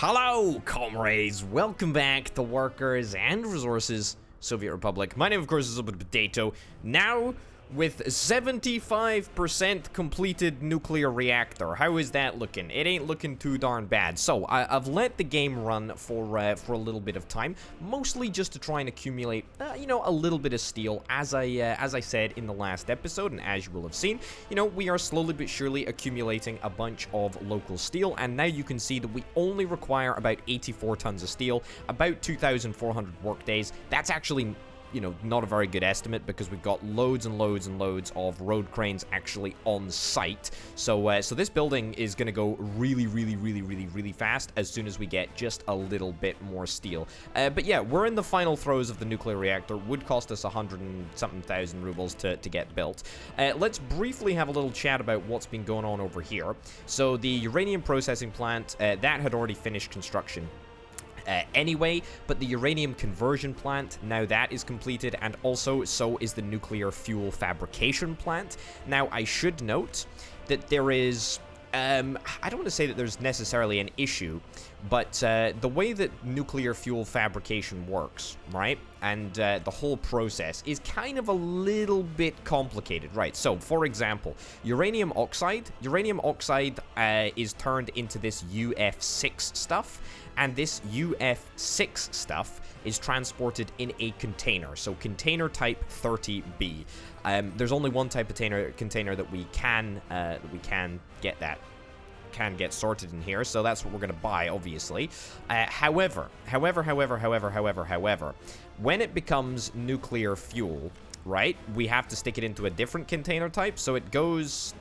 Hello, comrades! Welcome back to Workers and Resources, Soviet Republic. My name, of course, is Potato. Now, with 75% completed nuclear reactor. How is that looking? It ain't looking too darn bad. So, I've let the game run for a little bit of time, mostly just to try and accumulate, a little bit of steel. As I said in the last episode, and as you will have seen, we are slowly but surely accumulating a bunch of local steel, and now you can see that we only require about 84 tons of steel, about 2,400 workdays. That's actually not a very good estimate because we've got loads and loads and loads of road cranes actually on site. So this building is going to go really fast as soon as we get just a little bit more steel. But yeah, we're in the final throes of the nuclear reactor. Would cost us 100 and something thousand rubles to get built. Let's briefly have a little chat about what's been going on over here. So the uranium processing plant, that had already finished construction. Anyway, but the uranium conversion plant, now that is completed, and also so is the nuclear fuel fabrication plant. Now, I should note that there is, I don't want to say that there's necessarily an issue, but the way that nuclear fuel fabrication works, right, and the whole process is kind of a little bit complicated, right? So, for example, uranium oxide is turned into this UF6 stuff, and this UF6 stuff is transported in a container, so container type 30B. There's only one type of container that we can get sorted in here, so that's what we're gonna buy, obviously. However, when it becomes nuclear fuel, right, we have to stick it into a different container type, so it goes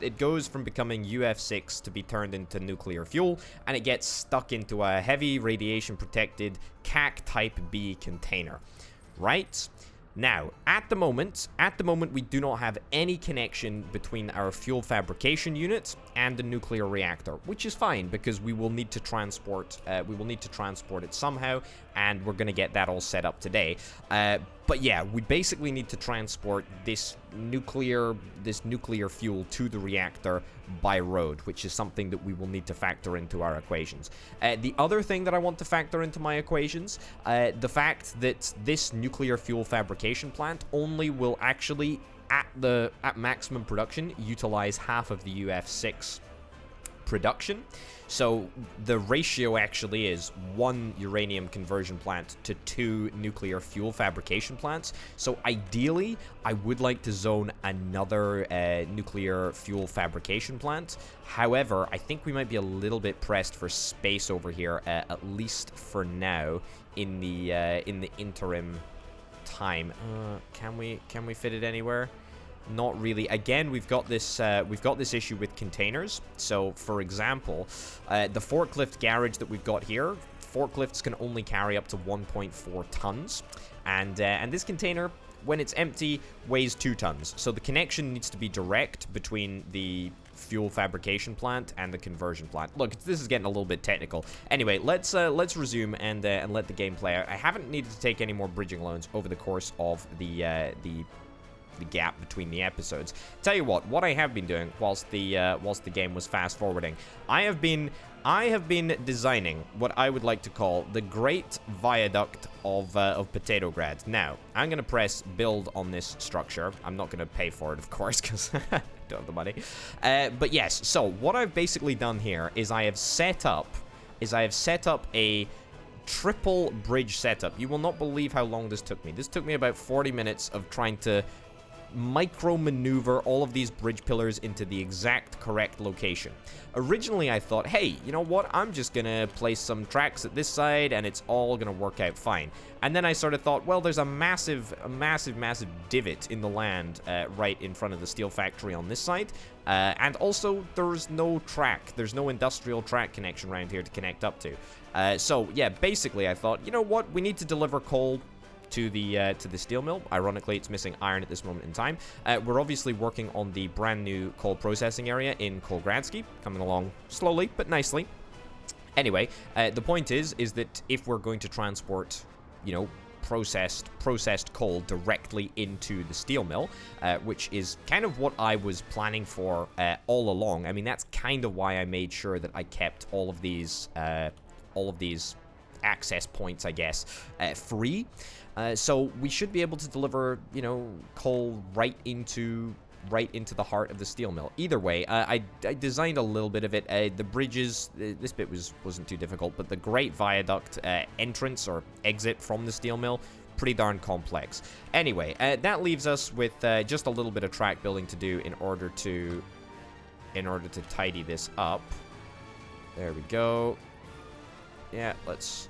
from becoming UF6 to be turned into nuclear fuel, and it gets stuck into a heavy radiation protected CAC type B container, right? Now, at the moment, we do not have any connection between our fuel fabrication unit and the nuclear reactor, which is fine because we will need to transport it somehow, and we're gonna get that all set up today. But yeah, we basically need to transport this nuclear fuel to the reactor by road, which is something that we will need to factor into our equations. The other thing that I want to factor into my equations, the fact that this nuclear fuel fabrication plant only will actually, at maximum production, utilize half of the UF6 production. So the ratio actually is 1 uranium conversion plant to 2 nuclear fuel fabrication plants. So ideally, I would like to zone another nuclear fuel fabrication plant. However, I think we might be a little bit pressed for space over here, at least for now, in the interim time. Can we fit it anywhere? Not really. Again, we've got this issue with containers. So, for example, the forklift garage that we've got here, forklifts can only carry up to 1.4 tons, and this container, when it's empty, weighs 2 tons. So the connection needs to be direct between the fuel fabrication plant and the conversion plant. Look, this is getting a little bit technical. Anyway, let's resume and let the game play out. I haven't needed to take any more bridging loans over the course of the gap between the episodes. Tell you what I have been doing whilst the game was fast forwarding, I have been designing what I would like to call the Great Viaduct of Petrograd. Now, I'm gonna press build on this structure. I'm not gonna pay for it, of course, because I don't have the money. But yes, so what I've basically done here is I have set up a triple bridge setup. You will not believe how long this took me. This took me about 40 minutes of trying to micro-maneuver all of these bridge pillars into the exact correct location. Originally, I thought, hey, you know what? I'm just gonna place some tracks at this side, and it's all gonna work out fine. And then I sort of thought, well, there's a massive divot in the land right in front of the steel factory on this side. And also, there's no industrial track connection around here to connect up to. So, yeah, basically, I thought, you know what? We need to deliver coal to the steel mill. Ironically, it's missing iron at this moment in time. We're obviously working on the brand new coal processing area in Kolgradsky, coming along slowly but nicely. Anyway, the point is that if we're going to transport, processed coal directly into the steel mill, which is kind of what I was planning for all along. I mean, that's kind of why I made sure that I kept all of these all of these access points, I guess, free. So we should be able to deliver, you know, coal right into the heart of the steel mill. Either way, I designed a little bit of it. The bridges, this bit wasn't too difficult, but the Great Viaduct entrance or exit from the steel mill, pretty darn complex. Anyway, that leaves us with just a little bit of track building to do in order to tidy this up. There we go. Yeah, let's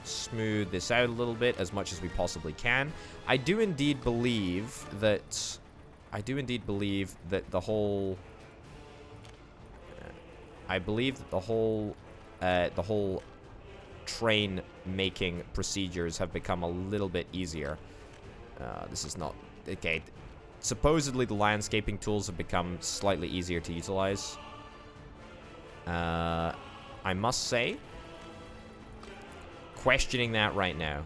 smooth this out a little bit as much as we possibly can. I do indeed believe that the whole the whole train making procedures have become a little bit easier. This is not okay. Supposedly the landscaping tools have become slightly easier to utilize. I must say, questioning that right now.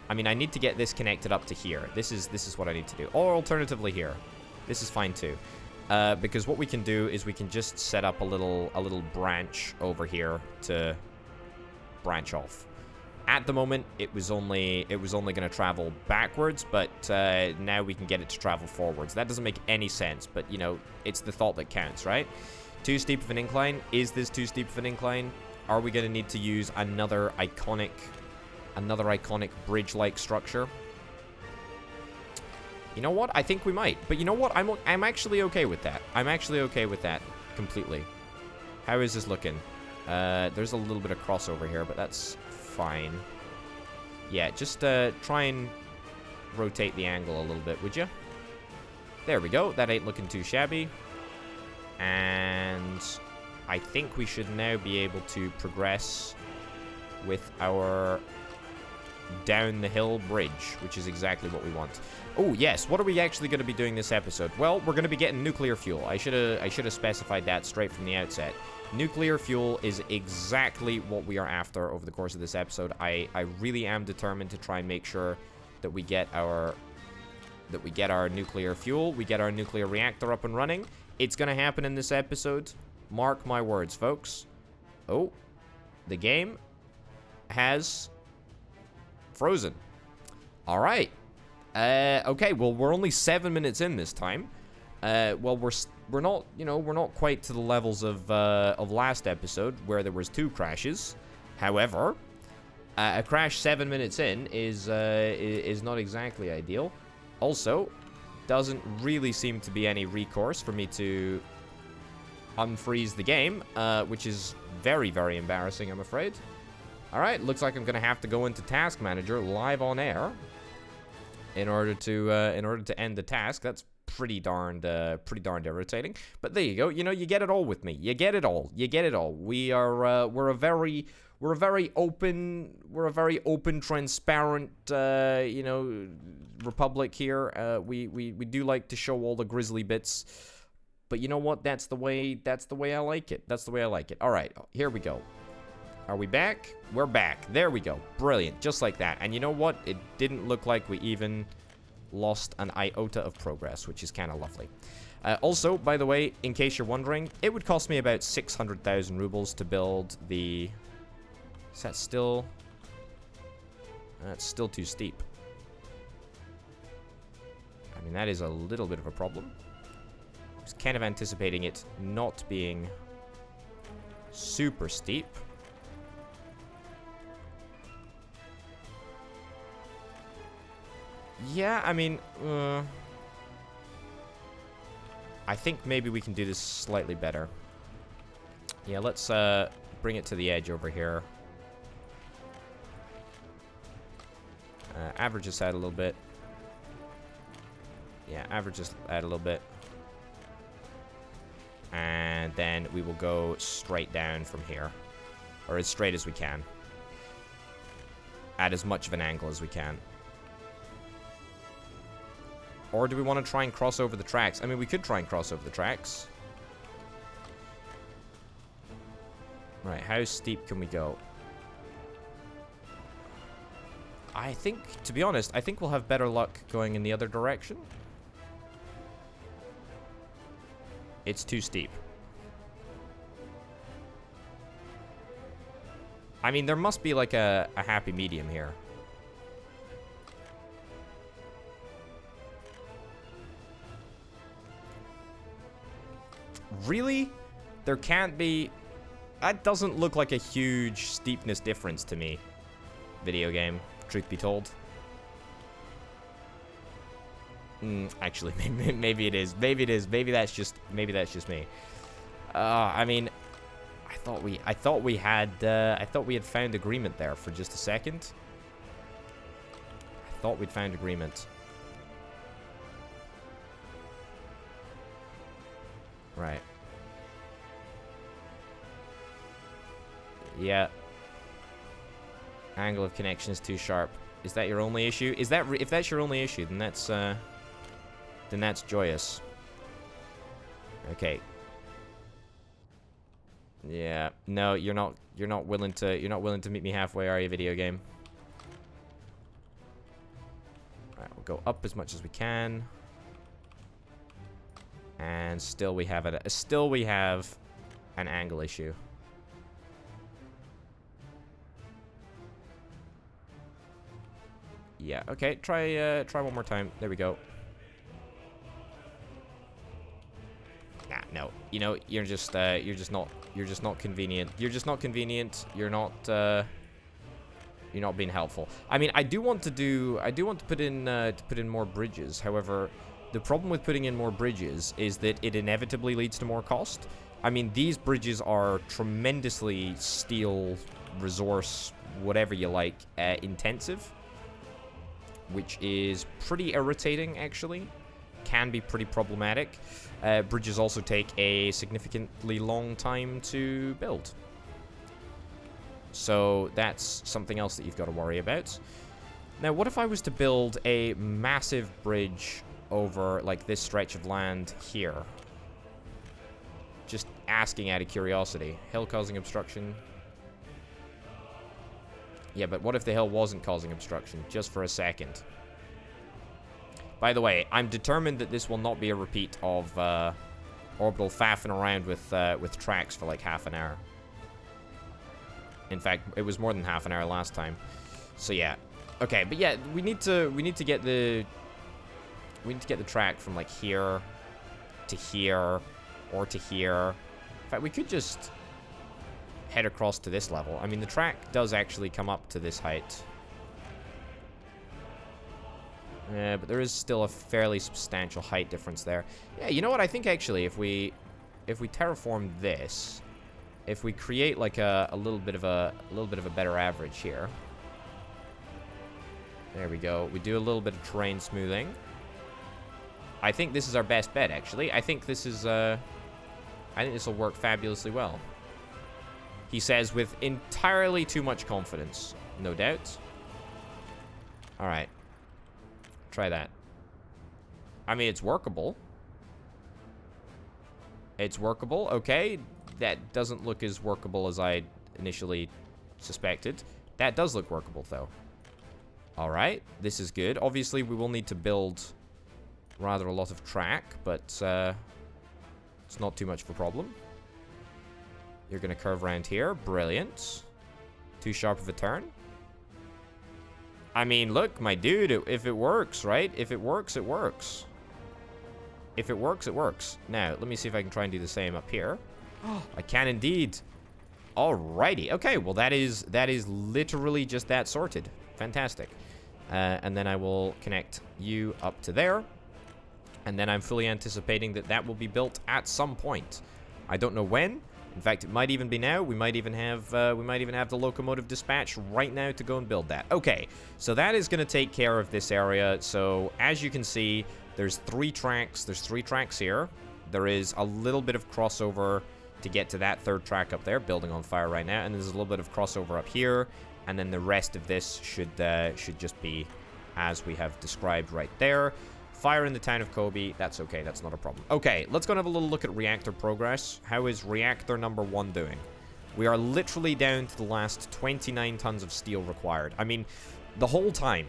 I mean, I need to get this connected up to here. This is what I need to do. Or alternatively here. This is fine too. Because what we can do is we can just set up a little branch over here to branch off. At the moment, it was only going to travel backwards, but now we can get it to travel forwards. That doesn't make any sense, but you know, it's the thought that counts, right? Too steep of an incline. Is this too steep of an incline? Are we going to need to use another iconic bridge-like structure? You know what? I think we might. But you know what? I'm actually okay with that. I'm actually okay with that completely. How is this looking? There's a little bit of crossover here, but that's fine. Yeah, just try and rotate the angle a little bit, would you? There we go. That ain't looking too shabby. And I think we should now be able to progress with our down the hill bridge, which is exactly what we want. Oh yes, what are we actually going to be doing this episode? Well, we're going to be getting nuclear fuel. I should have specified that straight from the outset. Nuclear fuel is exactly what we are after over the course of this episode. I really am determined to try and make sure that we get our nuclear fuel, we get our nuclear reactor up and running. It's going to happen in this episode. Mark my words, folks. Oh, the game has frozen. All right. Okay, well, we're only 7 minutes in this time. Well, we're not, you know, we're not quite to the levels of last episode where there was 2 crashes. However, a crash 7 minutes in is not exactly ideal. Also, doesn't really seem to be any recourse for me to unfreeze the game, which is very, very embarrassing, I'm afraid. All right, looks like I'm gonna have to go into Task Manager live on air in order to end the task. That's pretty darned irritating. But there you go. You know, you get it all with me. You get it all. You get it all. We're a very open, transparent, you know, republic here. We do like to show all the grisly bits. But you know what? That's the way I like it. That's the way I like it. All right, here we go. Are we back? We're back. There we go. Brilliant. Just like that. And you know what? It didn't look like we even lost an iota of progress, which is kind of lovely. Also, by the way, in case you're wondering, it would cost me about 600,000 rubles to build the... Is that still... That's still too steep. I mean, that is a little bit of a problem. I was kind of anticipating it not being super steep. Yeah, I mean, I think maybe we can do this slightly better. Yeah, let's bring it to the edge over here. Average this out a little bit. Yeah, average this out a little bit. And then we will go straight down from here. Or as straight as we can. At as much of an angle as we can. Or do we want to try and cross over the tracks? I mean, we could try and cross over the tracks. Right, how steep can we go? I think, to be honest, I think we'll have better luck going in the other direction. It's too steep. I mean, there must be like a happy medium here. Really? There can't be... That doesn't look like a huge steepness difference to me. Video game, truth be told. Actually, maybe it is. Maybe it is. Maybe that's just me. I mean, I thought we had found agreement there for just a second. I thought we'd found agreement. Right. Yeah. Angle of connection is too sharp. Is that your only issue? Is that if that's your only issue, then that's joyous. Okay. Yeah. No, you're not willing to meet me halfway, are you, video game? All right, we'll go up as much as we can. And still we have an angle issue. Yeah, okay, try one more time. There we go. Nah, no. You know, you're just not convenient. You're just not convenient. You're not being helpful. I mean, I do want to put in more bridges. However, the problem with putting in more bridges is that it inevitably leads to more cost. I mean, these bridges are tremendously steel, resource, whatever you like, intensive. Which is pretty irritating, actually. Can be pretty problematic. Bridges also take a significantly long time to build. So that's something else that you've got to worry about. Now, what if I was to build a massive bridge over, like, this stretch of land here? Just asking out of curiosity. Hill causing obstruction. Yeah, but what if the hill wasn't causing obstruction? Just for a second. By the way, I'm determined that this will not be a repeat of Orbital faffing around with tracks for like half an hour. In fact, it was more than half an hour last time. So yeah. Okay, but yeah, we need to get the track from like here to here or to here. In fact, we could just head across to this level. I mean, the track does actually come up to this height. Yeah, but there is still a fairly substantial height difference there. Yeah, you know what? I think actually if we terraform this, if we create like a little bit of a better average here. There we go. We do a little bit of terrain smoothing. I think this is our best bet, actually. I think this will work fabulously well. He says with entirely too much confidence. No doubt. Alright. Try that. I mean, it's workable. It's workable, okay. That doesn't look as workable as I initially suspected. That does look workable, though. Alright, this is good. Obviously, we will need to build rather a lot of track, but it's not too much of a problem. You're going to curve around here. Brilliant. Too sharp of a turn. I mean, look, my dude, if it works, right? If it works, it works. If it works, it works. Now, let me see if I can try and do the same up here. Oh, I can indeed. Alrighty. Okay, well, that is literally just that sorted. Fantastic. And then I will connect you up to there. And then I'm fully anticipating that that will be built at some point. I don't know when. In fact, it might even be now. We might even have the locomotive dispatch right now to go and build that. Okay, so that is going to take care of this area. So as you can see, there's 3 tracks. There's 3 tracks here. There is a little bit of crossover to get to that 3rd track up there, building on fire right now, and there's a little bit of crossover up here, and then the rest of this should just be as we have described right there. Fire in the town of Kobe. That's okay. That's not a problem. Okay, let's go and have a little look at reactor progress. How is reactor number 1 doing? We are literally down to the last 29 tons of steel required. I mean, the whole time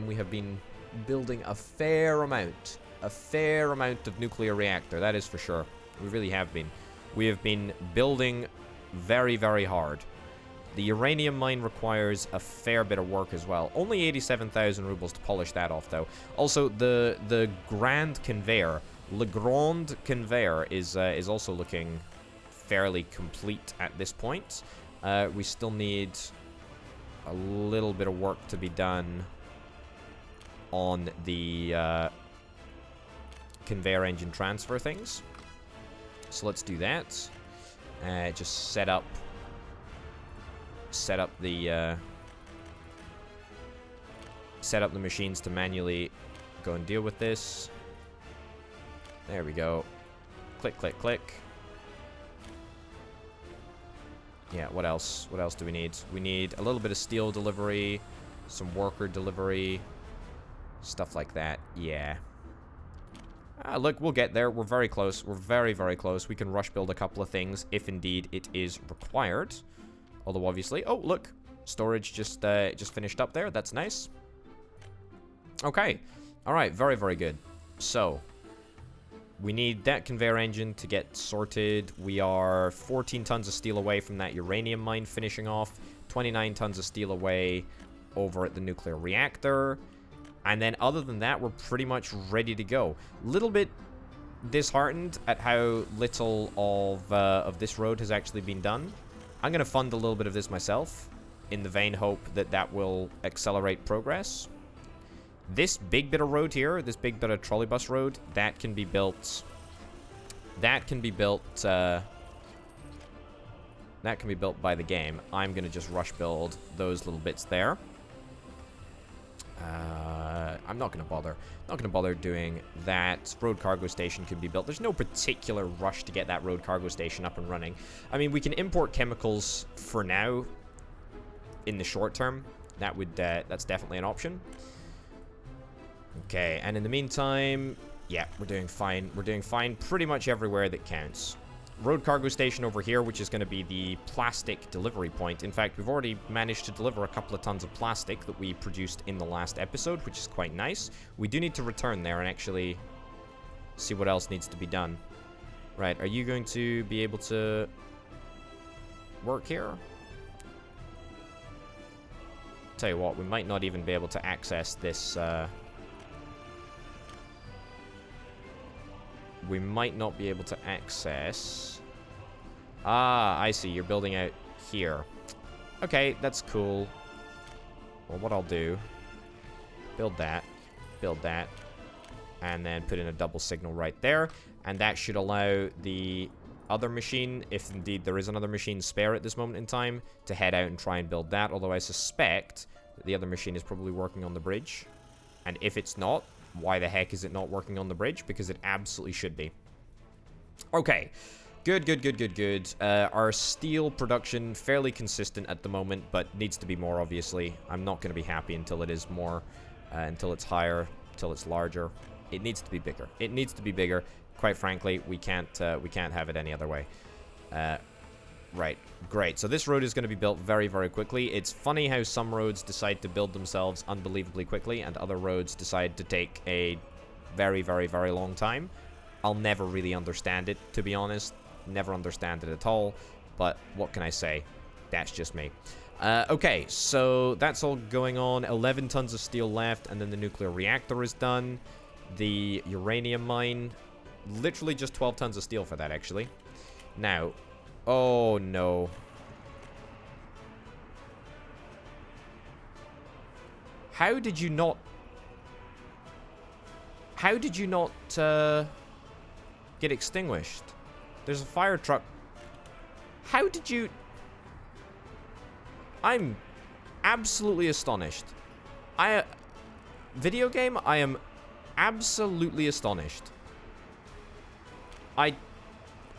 we have been building a fair amount of nuclear reactor. That is for sure. We really have been. We have been building very, very hard. The uranium mine requires a fair bit of work as well. Only 87,000 rubles to polish that off, though. Also, the Grand Conveyor, Le Grand Conveyor, is also looking fairly complete at this point. We still need a little bit of work to be done on the conveyor engine transfer things. So let's do that. Just set up the machines to manually go and deal with this. There we go. Click, click, click. Yeah, what else? What else do we need? We need a little bit of steel delivery, some worker delivery, stuff like that. Yeah. Look, we'll get there. We're very close. We're very, very close. We can rush build a couple of things if indeed it is required. Although, obviously... Oh, look. Storage just finished up there. That's nice. Okay. All right. Very, very good. So, we need that conveyor engine to get sorted. We are 14 tons of steel away from that uranium mine finishing off. 29 tons of steel away over at the nuclear reactor. And then other than that, we're pretty much ready to go. Little bit disheartened at how little of this road has actually been done. I'm going to fund a little bit of this myself in the vain hope that that will accelerate progress. This big bit of road here, this big bit of trolleybus road, that can be built. That can be built by the game. I'm going to just rush build those little bits there. I'm not going to bother. Not going to bother doing that. Road cargo station can be built. There's no particular rush to get that road cargo station up and running. I mean, we can import chemicals for now in the short term. That would that's definitely an option. Okay, and in the meantime, yeah, we're doing fine. We're doing fine pretty much everywhere that counts. Road cargo station over here, which is going to be the plastic delivery point. In fact, we've already managed to deliver a couple of tons of plastic that we produced in the last episode, which is quite nice. We do need to return there and actually see what else needs to be done. Right, are you going to be able to work here? Tell you what, we might not even be able to access this... we might not be able to access... Ah, I see. You're building out here. Okay, that's cool. Well, what I'll do... build that, and then put in a double signal right there. And that should allow the other machine, if indeed there is another machine spare at this moment in time, to head out and try and build that. Although I suspect that the other machine is probably working on the bridge. And if it's not... why the heck is it not working on the bridge? Because it absolutely should be. Okay. Good, good, good, good, good. Our steel production, fairly consistent at the moment, but needs to be more, obviously. I'm not going to be happy until it is more, until it's higher, until it's larger. It needs to be bigger. It needs to be bigger. Quite frankly, we can't have it any other way. Right, great. So this road is going to be built very, very quickly. It's funny how some roads decide to build themselves unbelievably quickly and other roads decide to take a very, very, very long time. I'll never really understand it, to be honest. Never understand it at all. But what can I say? That's just me. Okay, so that's all going on. 11 tons of steel left, and then the nuclear reactor is done. The uranium mine, literally just 12 tons of steel for that, actually. Now... oh, no. How did you not... how did you not, get extinguished? There's a fire truck. How did you... I'm absolutely astonished. Video game, I am absolutely astonished.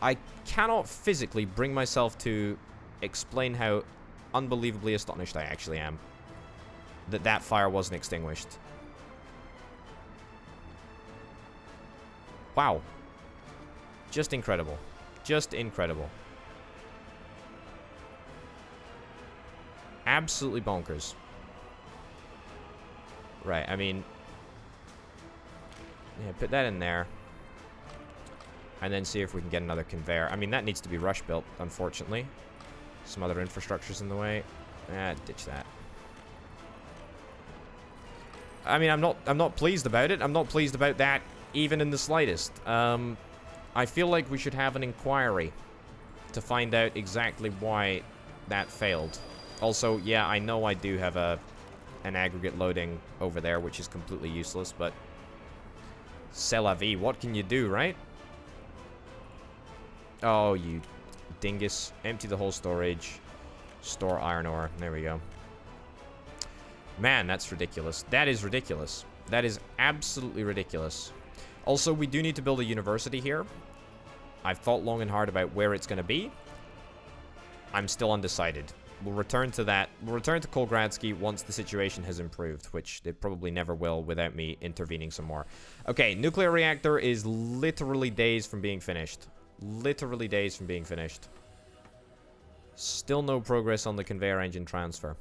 I cannot physically bring myself to explain how unbelievably astonished I actually am that that fire wasn't extinguished. Wow. Just incredible. Just incredible. Absolutely bonkers. Right, I mean... yeah, put that in there. And then see if we can get another conveyor. I mean, that needs to be rush built, unfortunately. Some other infrastructure's in the way. Ditch that. I mean, I'm not pleased about it. I'm not pleased about that even in the slightest. I feel like we should have an inquiry to find out exactly why that failed. Also, yeah, I know I do have an aggregate loading over there, which is completely useless, but c'est la vie. What can you do, right? Oh, you dingus. Empty the whole storage. Store iron ore. There we go. Man, that's ridiculous. That is ridiculous. That is absolutely ridiculous. Also, we do need to build a university here. I've thought long and hard about where it's going to be. I'm still undecided. We'll return to that. We'll return to Kolgradsky once the situation has improved, which it probably never will without me intervening some more. Okay, nuclear reactor is literally days from being finished. Literally days from being finished. Still no progress on the conveyor engine transfer.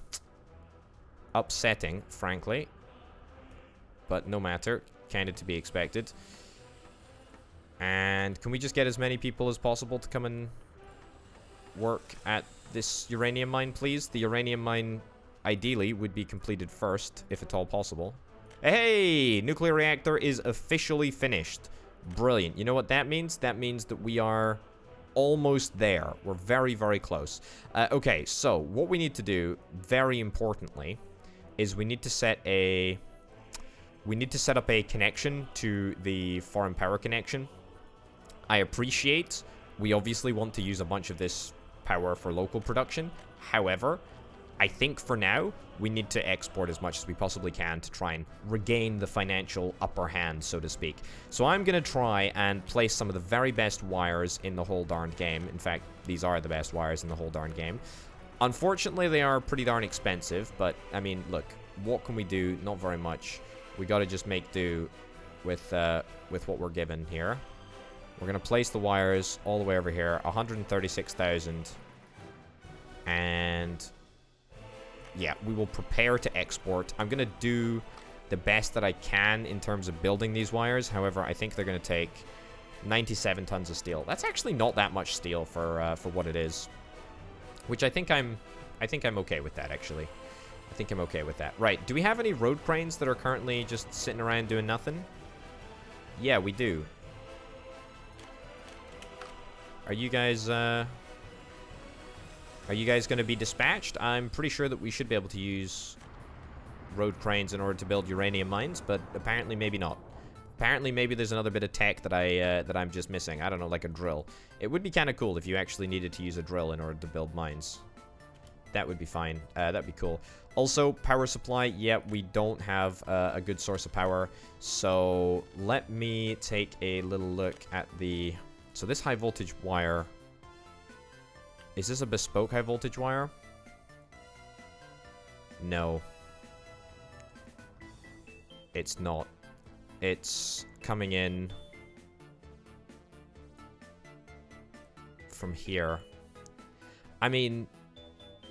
Upsetting, frankly. But no matter. Kinda to be expected. And can we just get as many people as possible to come and work at this uranium mine, please? The uranium mine, ideally, would be completed first, if at all possible. Hey! Nuclear reactor is officially finished. Brilliant. You know what that means? That means that we are almost there. We're very, very close. Okay, so what we need to do, very importantly, is we need to set up a connection to the foreign power connection. I appreciate we obviously want to use a bunch of this power for local production. However, I think for now, we need to export as much as we possibly can to try and regain the financial upper hand, so to speak. So I'm going to try and place some of the very best wires in the whole darned game. In fact, these are the best wires in the whole darned game. Unfortunately, they are pretty darn expensive, but, I mean, look, what can we do? Not very much. We got to just make do with what we're given here. We're going to place the wires all the way over here. 136,000. And yeah, we will prepare to export. I'm going to do the best that I can in terms of building these wires. However, I think they're going to take 97 tons of steel. That's actually not that much steel for what it is. Which I think I'm okay with that, actually. I think I'm okay with that. Right, do we have any road cranes that are currently just sitting around doing nothing? Yeah, we do. Are you guys going to be dispatched? I'm pretty sure that we should be able to use road cranes in order to build uranium mines, but apparently maybe not. Apparently maybe there's another bit of tech that I'm just missing. I don't know, like a drill. It would be kind of cool if you actually needed to use a drill in order to build mines. That would be fine. That'd be cool. Also, power supply. Yeah, we don't have a good source of power. So let me take a little look at the... So this high voltage wire... Is this a bespoke high voltage wire? No. It's not. It's coming in from here. I mean,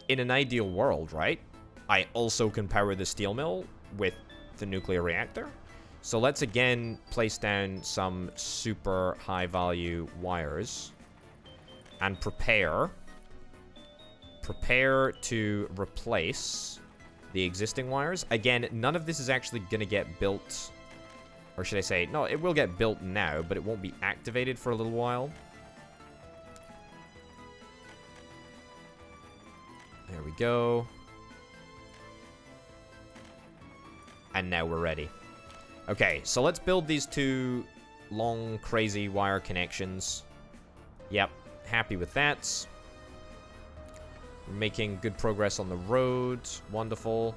in an ideal world, right? I also can power the steel mill with the nuclear reactor. So let's again place down some super high value wires and prepare to replace the existing wires. Again, none of this is actually going to get built, or should I say, no, it will get built now, but it won't be activated for a little while. There we go. And now we're ready. Okay, so let's build these two long, crazy wire connections. Yep, happy with that. We're making good progress on the road. Wonderful.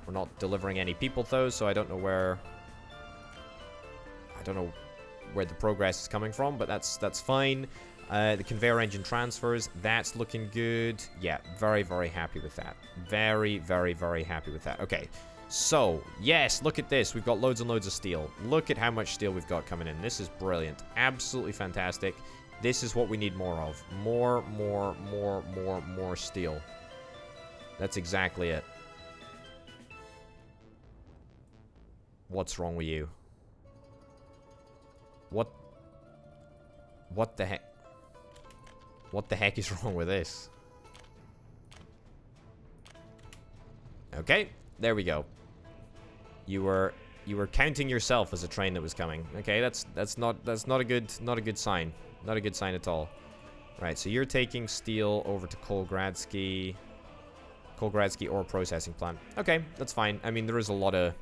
We're not delivering any people, though, so I don't know where... I don't know where the progress is coming from, but that's fine. The conveyor engine transfers, that's looking good. Yeah, very, very happy with that. Very, very, very happy with that. Okay, so, yes, look at this. We've got loads and loads of steel. Look at how much steel we've got coming in. This is brilliant. Absolutely fantastic. This is what we need more of. More steel. That's exactly it. What's wrong with you? What the heck? What the heck is wrong with this? Okay, there we go. You were counting yourself as a train that was coming. Okay, that's not a good sign. Not a good sign at all. Right, so you're taking steel over to Kolgradsky ore processing plant. Okay, that's fine. I mean, there is a lot of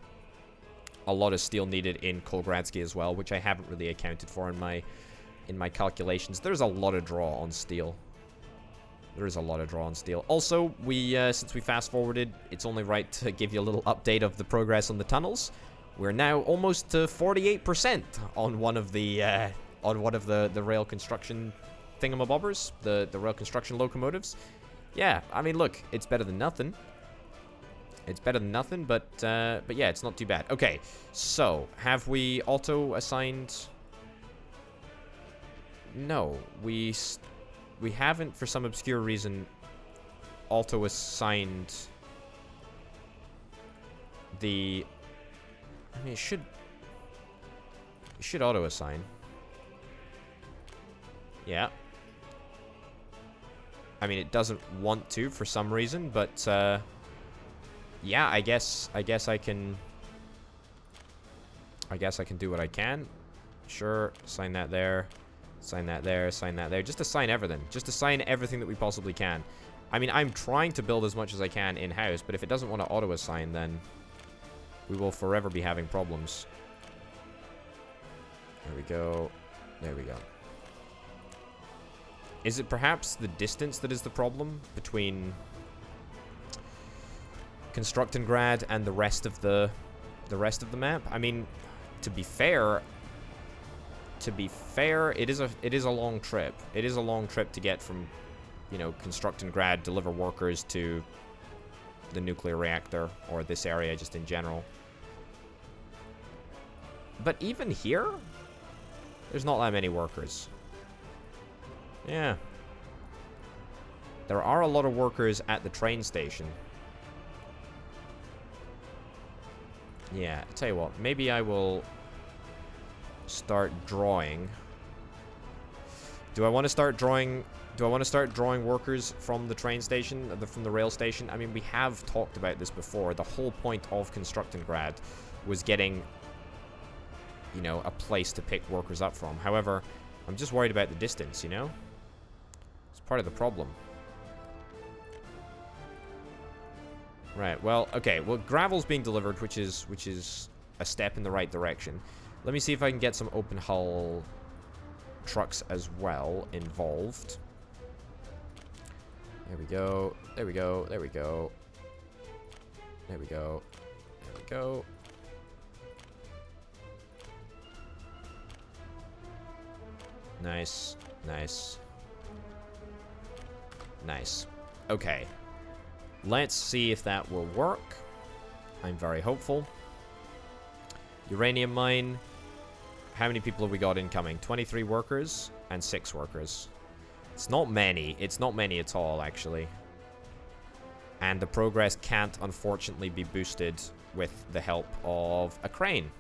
steel needed in Kolgradsky as well, which I haven't really accounted for in my calculations. There's a lot of draw on steel. There is a lot of draw on steel. Also, since we fast forwarded, it's only right to give you a little update of the progress on the tunnels. We're now almost to 48% on one of the rail construction thingamabobbers, the rail construction locomotives. Yeah, I mean, look, it's better than nothing. It's better than nothing, but yeah, it's not too bad. Okay, so have we auto assigned? No, we haven't, for some obscure reason, auto assigned the. I mean, it should auto assign. Yeah. I mean, it doesn't want to for some reason, but yeah, I guess I can do what I can. Sure, sign that there. Sign that there, sign that there. Just assign everything. Just assign everything that we possibly can. I mean, I'm trying to build as much as I can in-house, but if it doesn't want to auto-assign, then we will forever be having problems. There we go. There we go. Is it perhaps the distance that is the problem between Constructingrad and the rest of the map? I mean, to be fair, it is a long trip. It is a long trip to get from, you know, Constructingrad, deliver workers to the nuclear reactor, or this area just in general. But even here, there's not that many workers. Yeah. There are a lot of workers at the train station. Yeah, I'll tell you what, maybe I will start drawing. Do I want to start drawing workers from the train station, from the rail station? I mean, we have talked about this before. The whole point of Constructingrad was getting, you know, a place to pick workers up from. However, I'm just worried about the distance, you know? It's part of the problem. Right, well, okay. Well, gravel's being delivered, which is a step in the right direction. Let me see if I can get some open hull trucks as well involved. There we go. There we go. There we go. There we go. There we go. Nice. Nice. Nice. Okay. Let's see if that will work. I'm very hopeful. Uranium mine. How many people have we got incoming? 23 workers and 6 workers. It's not many. It's not many at all, actually. And the progress can't, unfortunately, be boosted with the help of a crane,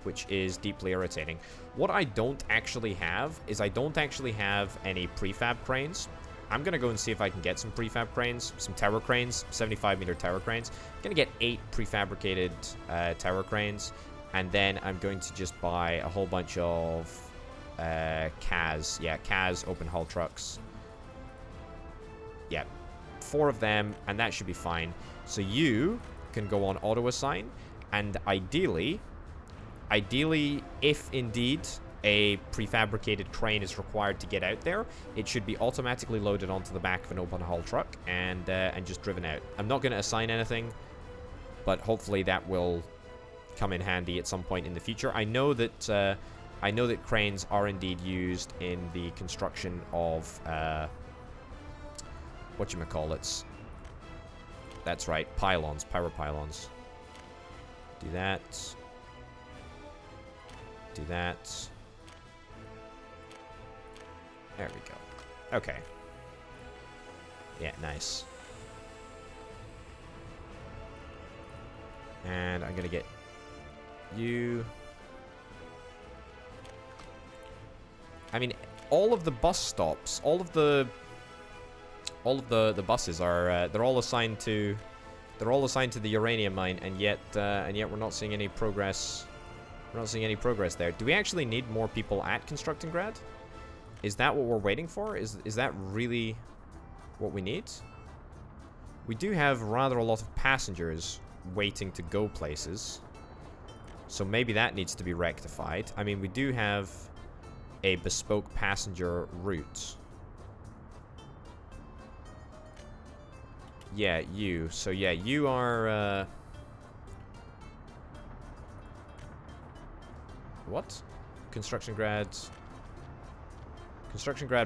which is deeply irritating. What I don't actually have is I don't actually have any prefab cranes. I'm going to go and see if I can get some prefab cranes, some tower cranes, 75-meter tower cranes. I'm going to get 8 prefabricated tower cranes, and then I'm going to just buy a whole bunch of CAS. Yeah, CAS open hull trucks. Yeah, 4 of them, and that should be fine. So you can go on auto-assign, and ideally, if indeed a prefabricated crane is required to get out there, it should be automatically loaded onto the back of an open hull truck and just driven out. I'm not going to assign anything, but hopefully that will come in handy at some point in the future. I know that cranes are indeed used in the construction of whatchamacallits. That's right, pylons, power pylons. Do that. Do that. There we go. Okay. Yeah, nice. And I'm gonna get you. I mean, all of the bus stops, all of the buses are they're all assigned to They're all assigned to the uranium mine, and yet we're not seeing any progress. We're not seeing any progress there. Do we actually need more people at Constructingrad? Is that what we're waiting for? Is that really what we need? We do have rather a lot of passengers waiting to go places. So maybe that needs to be rectified. I mean, we do have a bespoke passenger route. Yeah, you. So yeah, you are, what? Constructingrad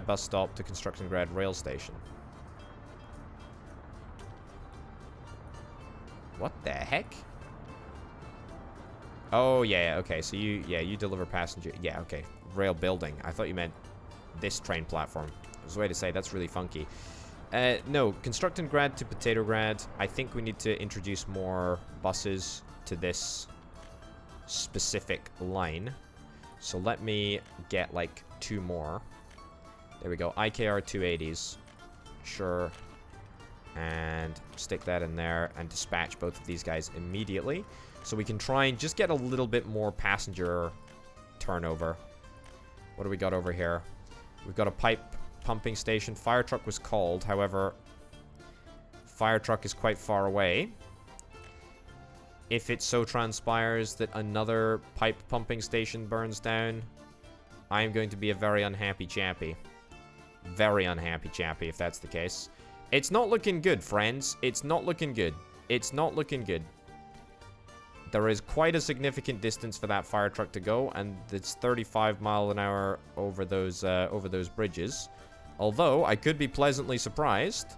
bus stop to Constructingrad rail station. What the heck? Oh, yeah, okay. So you deliver passenger. Yeah, okay. Rail building. I thought you meant this train platform. There's a way to say that's really funky. No, Constructingrad to Potatograd. I think we need to introduce more buses to this specific line. So let me get like 2 more. There we go. IKR 280s. Sure. And stick that in there and dispatch both of these guys immediately. So we can try and just get a little bit more passenger turnover. What do we got over here? We've got a pipe pumping station. Fire truck was called. However, fire truck is quite far away. If it so transpires that another pipe pumping station burns down, I am going to be a very unhappy chappy. Very unhappy chappy if that's the case. It's not looking good, friends. It's not looking good. It's not looking good. There is quite a significant distance for that fire truck to go, and it's 35 miles an hour over those bridges. Although, I could be pleasantly surprised,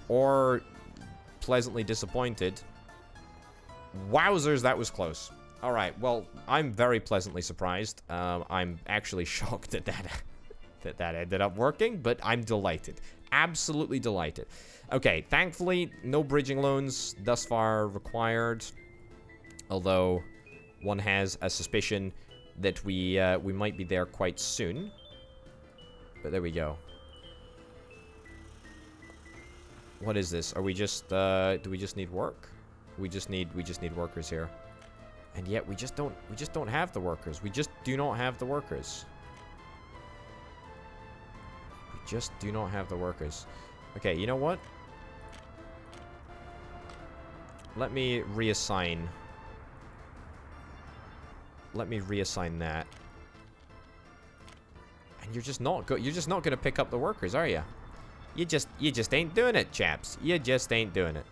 or pleasantly disappointed. Wowzers, that was close. Alright, well, I'm very pleasantly surprised. I'm actually shocked that that ended up working, but I'm delighted. Absolutely delighted. Okay, thankfully, no bridging loans thus far required. Although, one has a suspicion that we might be there quite soon. But there we go. What is this? Are we just, do we just need work? We just need workers here. And yet we just don't have the workers. We just do not have the workers. We just do not have the workers. Okay, you know what? Let me reassign. Let me reassign that. And you're just not gonna pick up the workers, are you? You just ain't doing it, chaps. You just ain't doing it.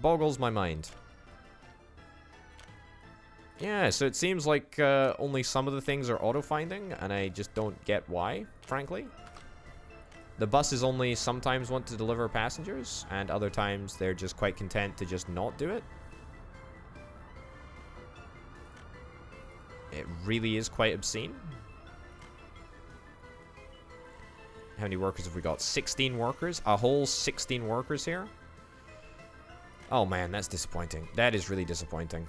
Boggles my mind. Yeah, so it seems like only some of the things are auto-finding, and I just don't get why, frankly. The buses only sometimes want to deliver passengers, and other times they're just quite content to just not do it. It really is quite obscene. How many workers have we got? 16 workers? A whole 16 workers here? Oh man, that's disappointing. That is really disappointing.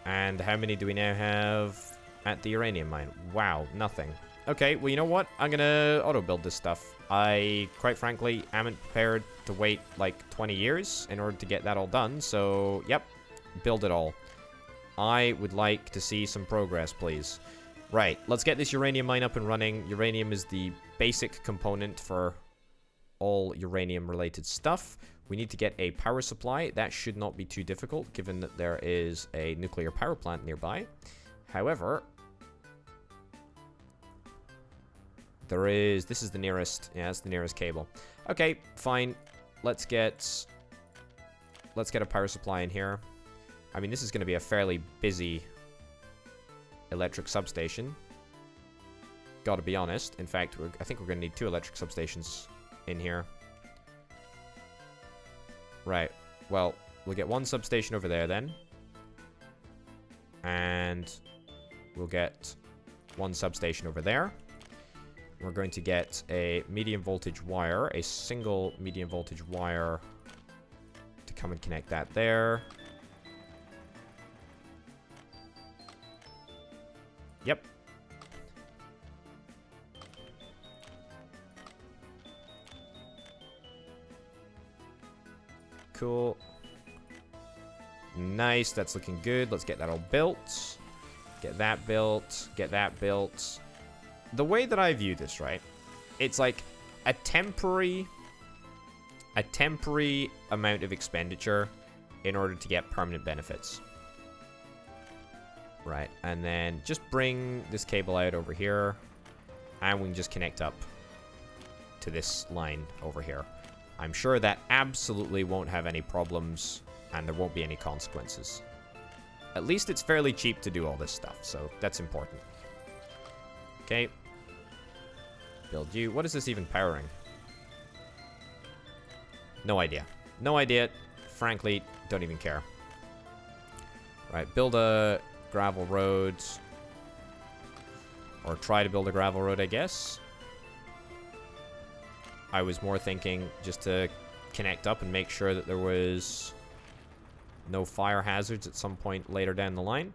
And how many do we now have at the uranium mine? Wow, nothing. Okay, well, you know what? I'm gonna auto-build this stuff. I, quite frankly, am prepared to wait like 20 years in order to get that all done. So, yep, build it all. I would like to see some progress, please. Right, let's get this uranium mine up and running. Uranium is the basic component for all uranium-related stuff. We need to get a power supply. That should not be too difficult, given that there is a nuclear power plant nearby. However, there is... This is the nearest... Yeah, it's the nearest cable. Okay, fine. Let's get a power supply in here. I mean, this is going to be a fairly busy electric substation. Gotta be honest. In fact, I think we're going to need 2 electric substations in here. Right. Well, we'll get 1 substation over there then. And we'll get 1 substation over there. We're going to get a medium voltage wire, a single medium voltage wire to come and connect that there. Yep. Cool. Nice, that's looking good. Let's get that all built. Get that built. Get that built. The way that I view this, right? It's like a temporary amount of expenditure in order to get permanent benefits. Right, and then just bring this cable out over here, and we can just connect up to this line over here. I'm sure that absolutely won't have any problems, and there won't be any consequences. At least it's fairly cheap to do all this stuff, so that's important. Okay. Build you. What is this even powering? No idea. No idea. Frankly, don't even care. Right, build a gravel road. Or try to build a gravel road, I guess. I was more thinking just to connect up and make sure that there was no fire hazards at some point later down the line.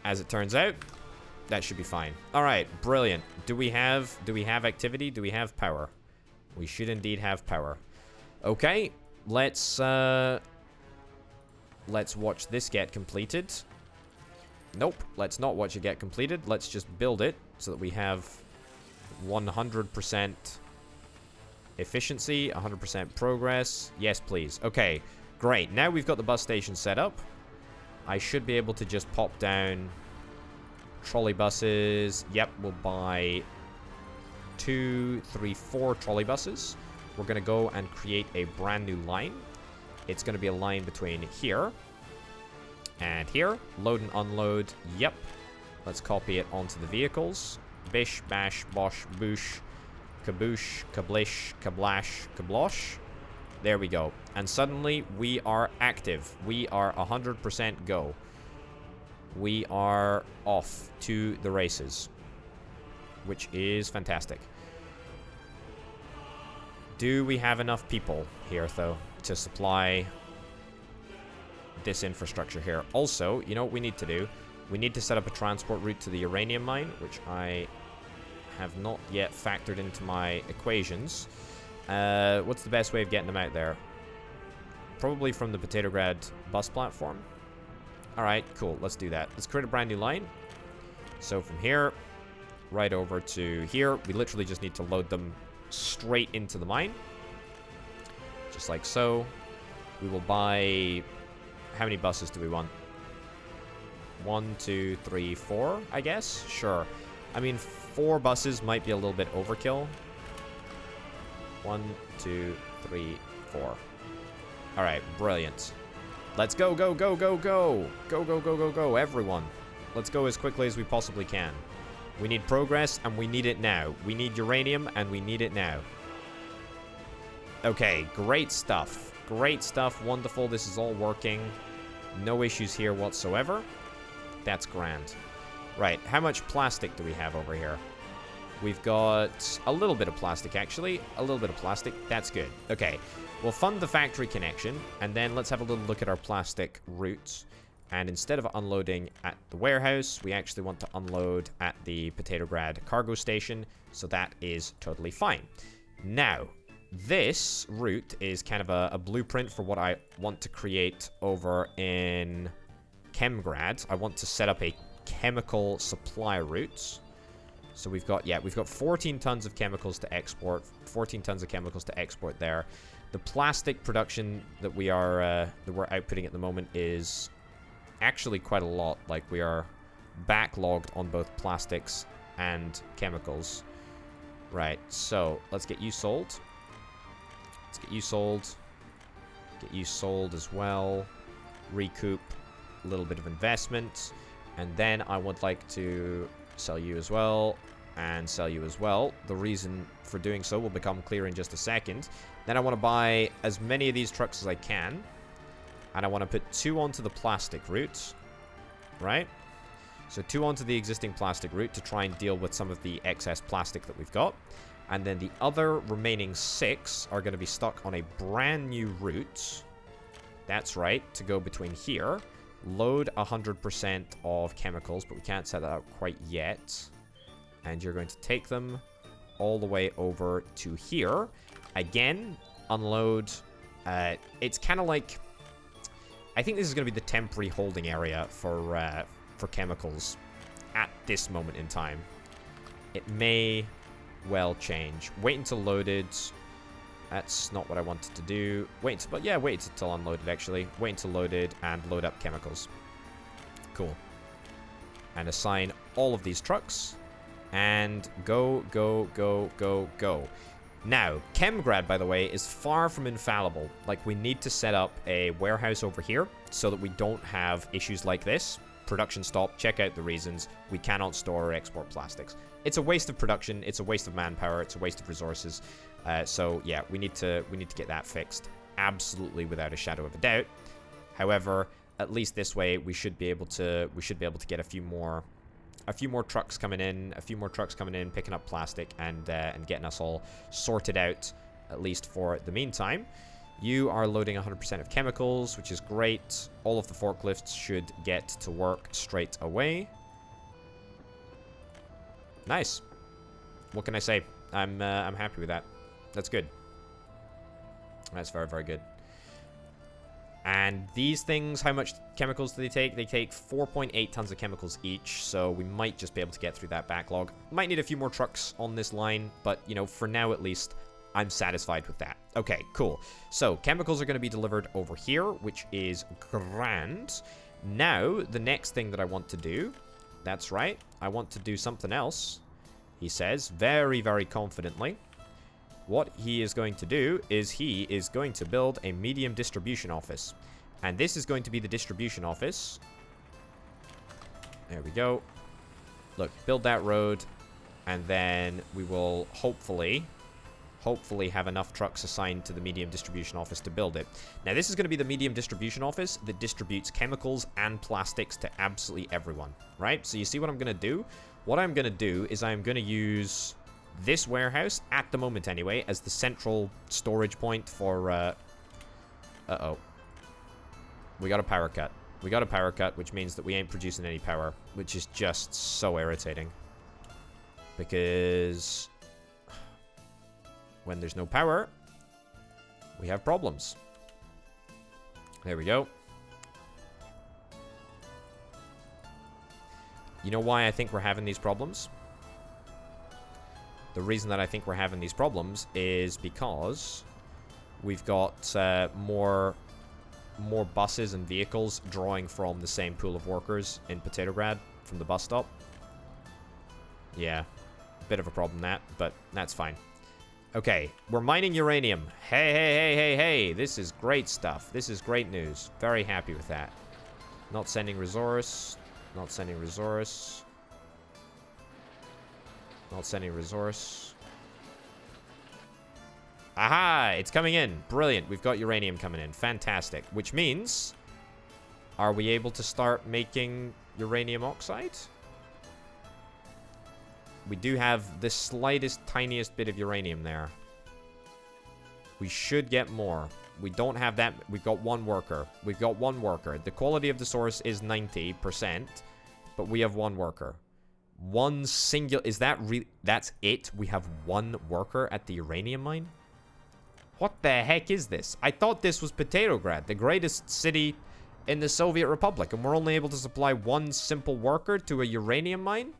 As it turns out, that should be fine. All right, brilliant. Do we have activity? Do we have power? We should indeed have power. Okay, let's watch this get completed. Nope, let's not watch it get completed. Let's just build it so that we have 100% efficiency, 100% progress. Yes, please. Okay, great. Now we've got the bus station set up. I should be able to just pop down trolley buses. Yep, we'll buy 2, 3, 4 trolley buses. We're going to go and create a brand new line. It's going to be a line between here and here. Load and unload. Yep. Let's copy it onto the vehicles. Bish, bash, bosh, boosh, kaboosh, kablish, kablash, kablosh. There we go. And suddenly we are active. We are 100% go. We are off to the races, which is fantastic. Do we have enough people here, though, to supply this infrastructure here? Also, you know what we need to do? We need to set up a transport route to the uranium mine, which I have not yet factored into my equations. What's the best way of getting them out there? Probably from the Potatograd bus platform. Alright, cool. Let's do that. Let's create a brand new line. So from here, right over to here, we literally just need to load them straight into the mine. Just like so. We will buy... How many buses do we want? 1, 2, 3, 4, I guess? Sure. I mean, 4 buses might be a little bit overkill. 1, 2, 3, 4. Alright, brilliant. Let's go, go, go, go, go! Go, go, go, go, go, everyone. Let's go as quickly as we possibly can. We need progress, and we need it now. We need uranium, and we need it now. Okay, great stuff. Great stuff, wonderful. This is all working. No issues here whatsoever. That's grand. Right, how much plastic do we have over here? We've got a little bit of plastic, actually. A little bit of plastic. That's good. Okay, we'll fund the factory connection, and then let's have a little look at our plastic routes. And instead of unloading at the warehouse, we actually want to unload at the Potatograd cargo station, so that is totally fine. Now, this route is kind of a blueprint for what I want to create over in Chemgrad. I want to set up a chemical supply route. So we've got 14 tons of chemicals to export, 14 tons of chemicals to export there. The plastic production that we're outputting at the moment is actually quite a lot. Like, we are backlogged on both plastics and chemicals. Right, so let's get you sold. Let's get you sold. Get you sold as well. Recoup a little bit of investment. And then I would like to sell you as well, and sell you as well. The reason for doing so will become clear in just a second. Then I want to buy as many of these trucks as I can, and I want to put 2 onto the plastic route, right? So 2 onto the existing plastic route to try and deal with some of the excess plastic that we've got. And then the other remaining 6 are going to be stuck on a brand new route. That's right, to go between here. Load 100% of chemicals, but we can't set that up quite yet. And you're going to take them all the way over to here. Again, unload It's kind of like... I think this is going to be the temporary holding area for chemicals at this moment in time. It may well change. Wait until loaded. That's not what I wanted to do. Wait until unloaded, actually. Wait until loaded and load up chemicals. Cool. And assign all of these trucks. And go, go, go, go, go. Now, Chemgrad, by the way, is far from infallible. Like, we need to set up a warehouse over here so that we don't have issues like this. Production stop, check out the reasons. We cannot store or export plastics. It's a waste of production, it's a waste of manpower, it's a waste of resources. So, yeah, we need to get that fixed. Absolutely, without a shadow of a doubt. However, at least this way, we should be able to get a few more trucks coming in, picking up plastic and getting us all sorted out, at least for the meantime. You are loading 100% of chemicals, which is great. All of the forklifts should get to work straight away. Nice. What can I say? I'm happy with that. That's good. That's very, very good. And these things, how much chemicals do they take? They take 4.8 tons of chemicals each, so we might just be able to get through that backlog. Might need a few more trucks on this line, but, you know, for now at least, I'm satisfied with that. Okay, cool. So, chemicals are going to be delivered over here, which is grand. Now, the next thing that I want to do, that's right, I want to do something else, he says, very, very confidently. What he is going to do is he is going to build a medium distribution office. And this is going to be the distribution office. There we go. Look, build that road. And then we will hopefully have enough trucks assigned to the medium distribution office to build it. Now, this is going to be the medium distribution office that distributes chemicals and plastics to absolutely everyone, right? So you see what I'm going to do? What I'm going to do is I'm going to use this warehouse, at the moment anyway, as the central storage point for, uh-oh. We got a power cut. We got a power cut, which means that we ain't producing any power, which is just so irritating. Because when there's no power, we have problems. There we go. You know why I think we're having these problems? The reason that I think we're having these problems is because we've got more buses and vehicles drawing from the same pool of workers in Petrograd from the bus stop. Yeah, bit of a problem that, but that's fine. Okay, we're mining uranium. Hey, hey, hey, hey, hey, this is great stuff. This is great news. Very happy with that. Not sending resource. Not sending resource. Not sending resource. Aha! It's coming in. Brilliant. We've got uranium coming in. Fantastic. Which means... Are we able to start making uranium oxide? We do have the slightest, tiniest bit of uranium there. We should get more. We don't have that. We've got one worker. We've got one worker. The quality of the source is 90%, but we have one worker. One singular... Is that really... That's it? We have one worker at the uranium mine? What the heck is this? I thought this was Petrograd, the greatest city in the Soviet Republic, and we're only able to supply one simple worker to a uranium mine?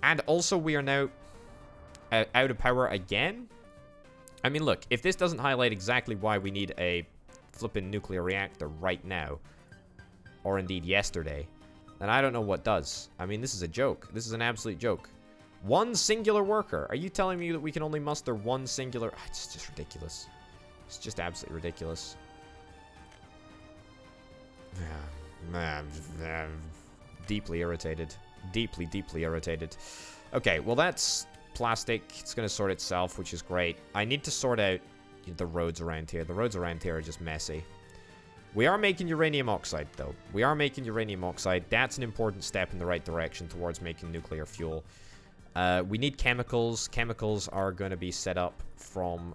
And also we are now out of power again? I mean, look, if this doesn't highlight exactly why we need a flippin' nuclear reactor right now, or indeed yesterday, then I don't know what does. I mean, this is a joke. This is an absolute joke. One singular worker. Are you telling me that we can only muster one singular... It's just ridiculous. It's just absolutely ridiculous. Deeply irritated. Deeply, deeply irritated. Okay, well that's plastic. It's going to sort itself, which is great. I need to sort out the roads around here. The roads around here are just messy. We are making uranium oxide, though. We are making uranium oxide. That's an important step in the right direction towards making nuclear fuel. We need chemicals. Chemicals are going to be set up from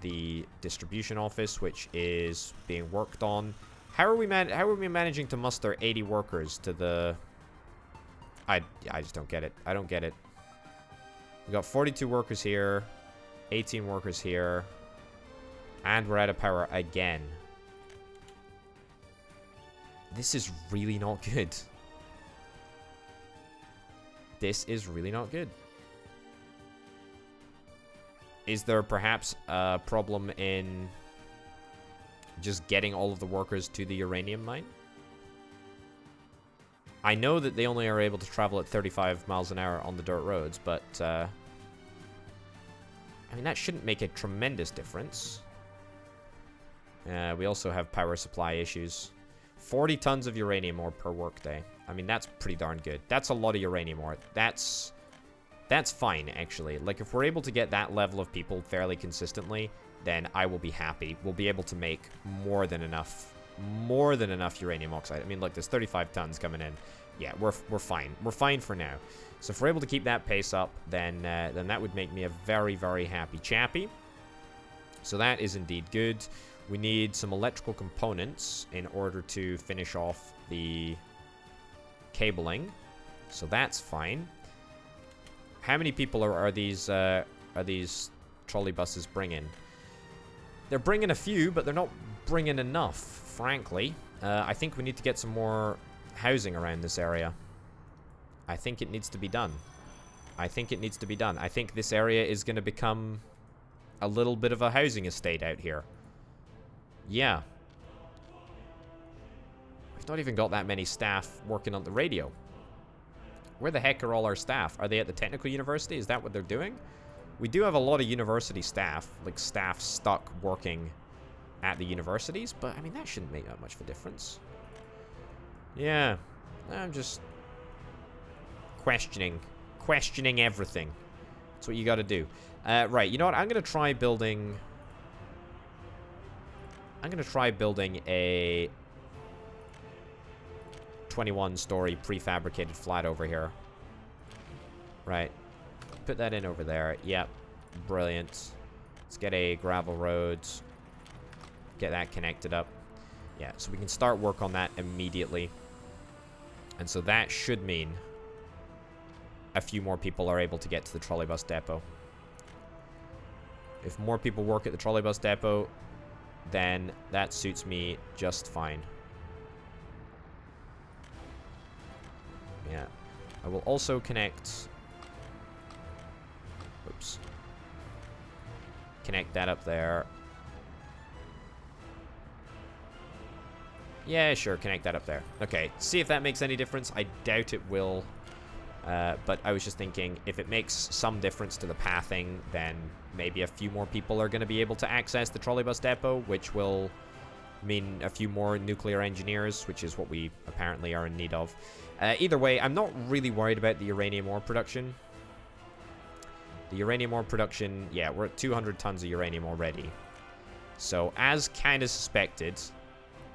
the distribution office, which is being worked on. How are we managing to muster 80 workers to the... I just don't get it. I don't get it. We've got 42 workers here, 18 workers here. And we're out of power again. This is really not good. This is really not good. Is there perhaps a problem in just getting all of the workers to the uranium mine? I know that they only are able to travel at 35 miles an hour on the dirt roads, but I mean, that shouldn't make a tremendous difference. We also have power supply issues. 40 tons of uranium ore per workday. I mean, that's pretty darn good. That's a lot of uranium ore. That's fine, actually. Like, if we're able to get that level of people fairly consistently, then I will be happy. We'll be able to make more than enough uranium oxide. I mean, look, there's 35 tons coming in. Yeah, we're fine. We're fine for now. So if we're able to keep that pace up, then that would make me a very, very happy chappy. So that is indeed good. We need some electrical components in order to finish off the cabling. So that's fine. How many people are these trolley buses bringing? They're bringing a few, but they're not bringing enough, frankly. I think we need to get some more housing around this area. I think it needs to be done. I think this area is going to become a little bit of a housing estate out here. Yeah. We've not even got that many staff working on the radio. Where the heck are all our staff? Are they at the technical university? Is that what they're doing? We do have a lot of university staff, like staff stuck working at the universities, but I mean, that shouldn't make that much of a difference. Yeah, I'm just questioning everything. That's what you gotta do. Right, you know what? I'm gonna try building a 21-story prefabricated flat over here. Right. Put that in over there. Yep. Brilliant. Let's get a gravel road. Get that connected up. Yeah, so we can start work on that immediately. And so that should mean a few more people are able to get to the trolleybus depot. If more people work at the trolleybus depot, then that suits me just fine. Yeah. I will also connect... Oops. Connect that up there. Yeah, sure, connect that up there. Okay, see if that makes any difference. I doubt it will. But I was just thinking, if it makes some difference to the pathing, then maybe a few more people are going to be able to access the trolleybus depot, which will mean a few more nuclear engineers, which is what we apparently are in need of. Either way, I'm not really worried about the uranium ore production. The uranium ore production, yeah, we're at 200 tons of uranium already. So, as kind of suspected,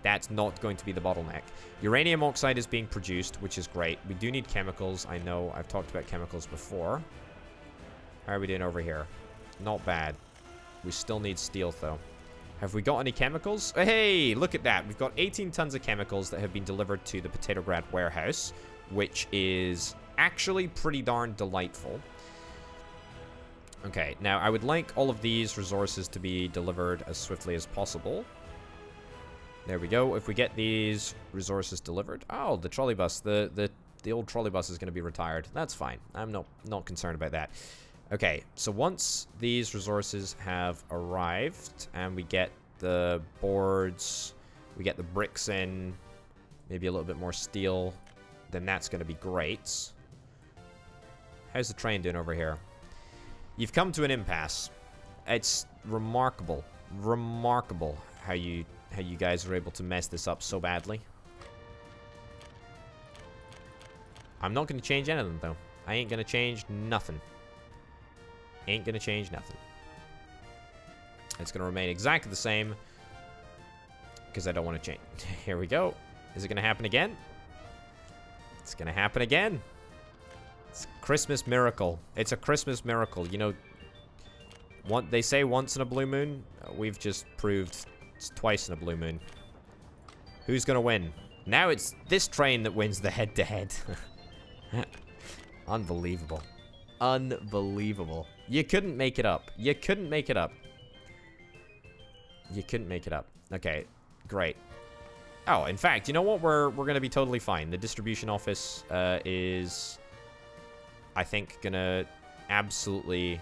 that's not going to be the bottleneck. Uranium oxide is being produced, which is great. We do need chemicals. I know I've talked about chemicals before. How are we doing over here? Not bad. We still need steel, though. Have we got any chemicals? Hey, look at that. We've got 18 tons of chemicals that have been delivered to the Potatograd warehouse, which is actually pretty darn delightful. Okay, now I would like all of these resources to be delivered as swiftly as possible. There we go. If we get these resources delivered... Oh, the trolleybus. The old trolleybus is going to be retired. That's fine. I'm not concerned about that. Okay, so once these resources have arrived and we get the boards, we get the bricks in, maybe a little bit more steel, then that's going to be great. How's the train doing over here? You've come to an impasse. It's remarkable how you guys are able to mess this up so badly. I'm not going to change anything, though. I ain't going to change nothing. Ain't going to change nothing. It's going to remain exactly the same because I don't want to change. Here we go. Is it going to happen again? It's going to happen again. It's a Christmas miracle. It's a Christmas miracle. You know, they say once in a blue moon. We've just proved it's twice in a blue moon. Who's going to win? Now it's this train that wins the head-to-head. Unbelievable. Unbelievable. You couldn't make it up. You couldn't make it up. You couldn't make it up. Okay, great. Oh, in fact, you know what? We're going to be totally fine. The distribution office is, I think, going to absolutely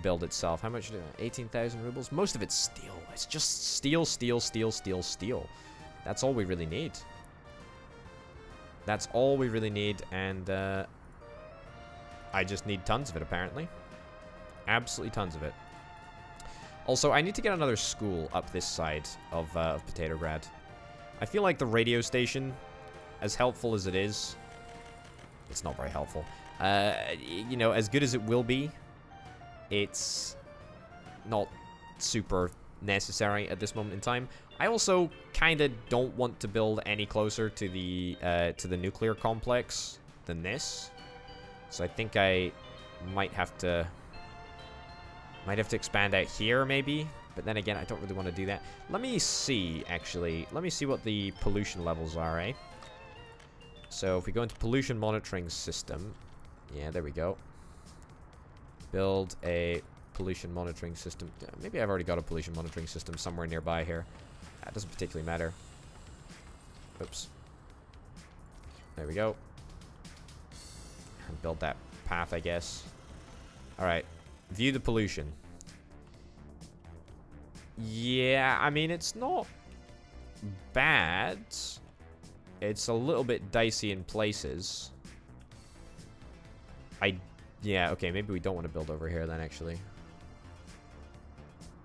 build itself. How much? 18,000 rubles? Most of it's steel. It's just steel, steel, steel, steel, steel. That's all we really need. That's all we really need, and I just need tons of it, apparently. Absolutely tons of it. Also, I need to get another school up this side of Potatograd. I feel like the radio station, as helpful as it is, it's not very helpful. You know, as good as it will be, it's not super necessary at this moment in time. I also kind of don't want to build any closer to the nuclear complex than this. So I think I might have to expand out here, maybe. But then again, I don't really want to do that. Let me see, actually. Let me see what the pollution levels are, eh? So if we go into pollution monitoring system. Yeah, there we go. Build a pollution monitoring system. Maybe I've already got a pollution monitoring system somewhere nearby here. That doesn't particularly matter. Oops. There we go. And build that path, I guess. Alright. View the pollution. Yeah, I mean, it's not bad. It's a little bit dicey in places. Yeah, okay, maybe we don't want to build over here then, actually.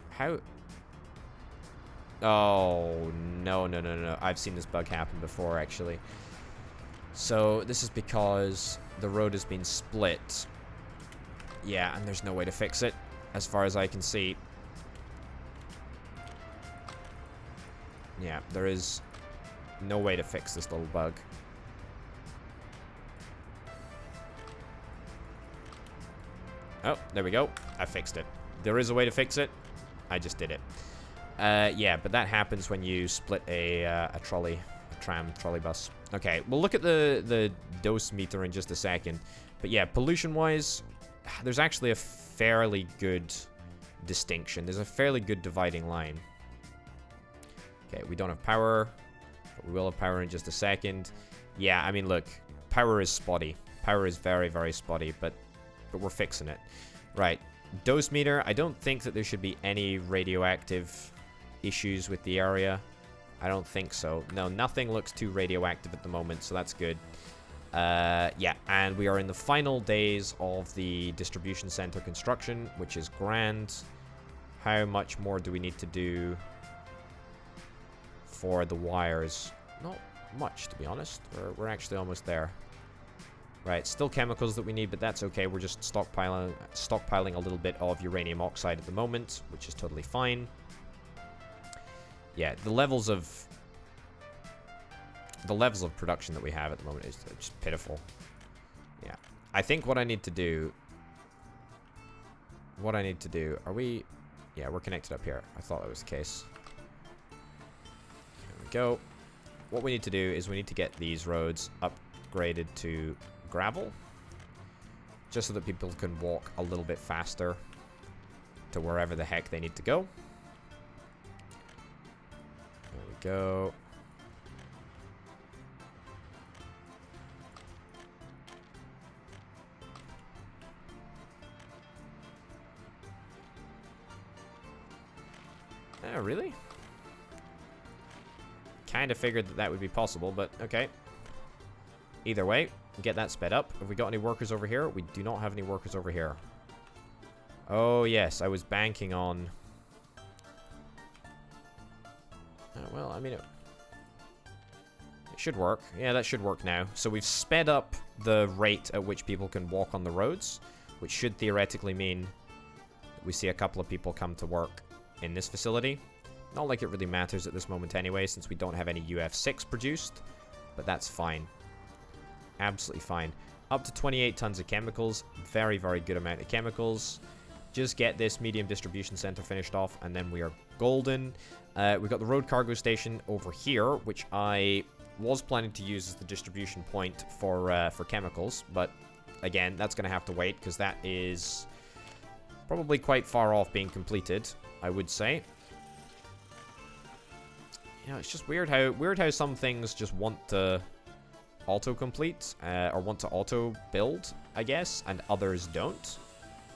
How? Oh, no, no, no, no. I've seen this bug happen before, actually. So, this is because the road has been split. Yeah, and there's no way to fix it, as far as I can see. Yeah, there is no way to fix this little bug. Oh, there we go. I fixed it. There is a way to fix it. I just did it. Yeah, but that happens when you split a tram trolley bus. Okay, we'll look at the dose meter in just a second. But yeah, pollution-wise, there's actually a fairly good distinction. There's a fairly good dividing line. Okay, we don't have power, but we will have power in just a second. Yeah, I mean, look, power is spotty. Power is very, very spotty, but we're fixing it. Right, dose meter. I don't think that there should be any radioactive issues with the area. I don't think so. No, nothing looks too radioactive at the moment, so that's good. Yeah, and we are in the final days of the distribution center construction, which is grand. How much more do we need to do for the wires? Not much, to be honest. We're actually almost there. Right, still chemicals that we need, but that's okay. We're just stockpiling a little bit of uranium oxide at the moment, which is totally fine. Yeah, the levels of production that we have at the moment is just pitiful. Yeah, I think what I need to do. Are we? Yeah, we're connected up here. I thought that was the case. There we go. What we need to do is we need to get these roads upgraded to gravel, just so that people can walk a little bit faster to wherever the heck they need to go. There we go. Oh, really? Kind of figured that would be possible, but okay. Either way, get that sped up. Have we got any workers over here? We do not have any workers over here. Oh, yes. I was banking on... well, I mean, it should work. Yeah, that should work now. So we've sped up the rate at which people can walk on the roads, which should theoretically mean that we see a couple of people come to work in this facility. Not like it really matters at this moment anyway, since we don't have any UF6 produced, but that's fine. Absolutely fine. Up to 28 tons of chemicals. Very, very good amount of chemicals. Just get this medium distribution center finished off, and then we are golden. We've got the road cargo station over here, which I was planning to use as the distribution point for chemicals, but again, that's going to have to wait, because that is probably quite far off being completed, I would say. You know, it's just weird how some things just want to auto-complete, or want to auto-build, I guess, and others don't.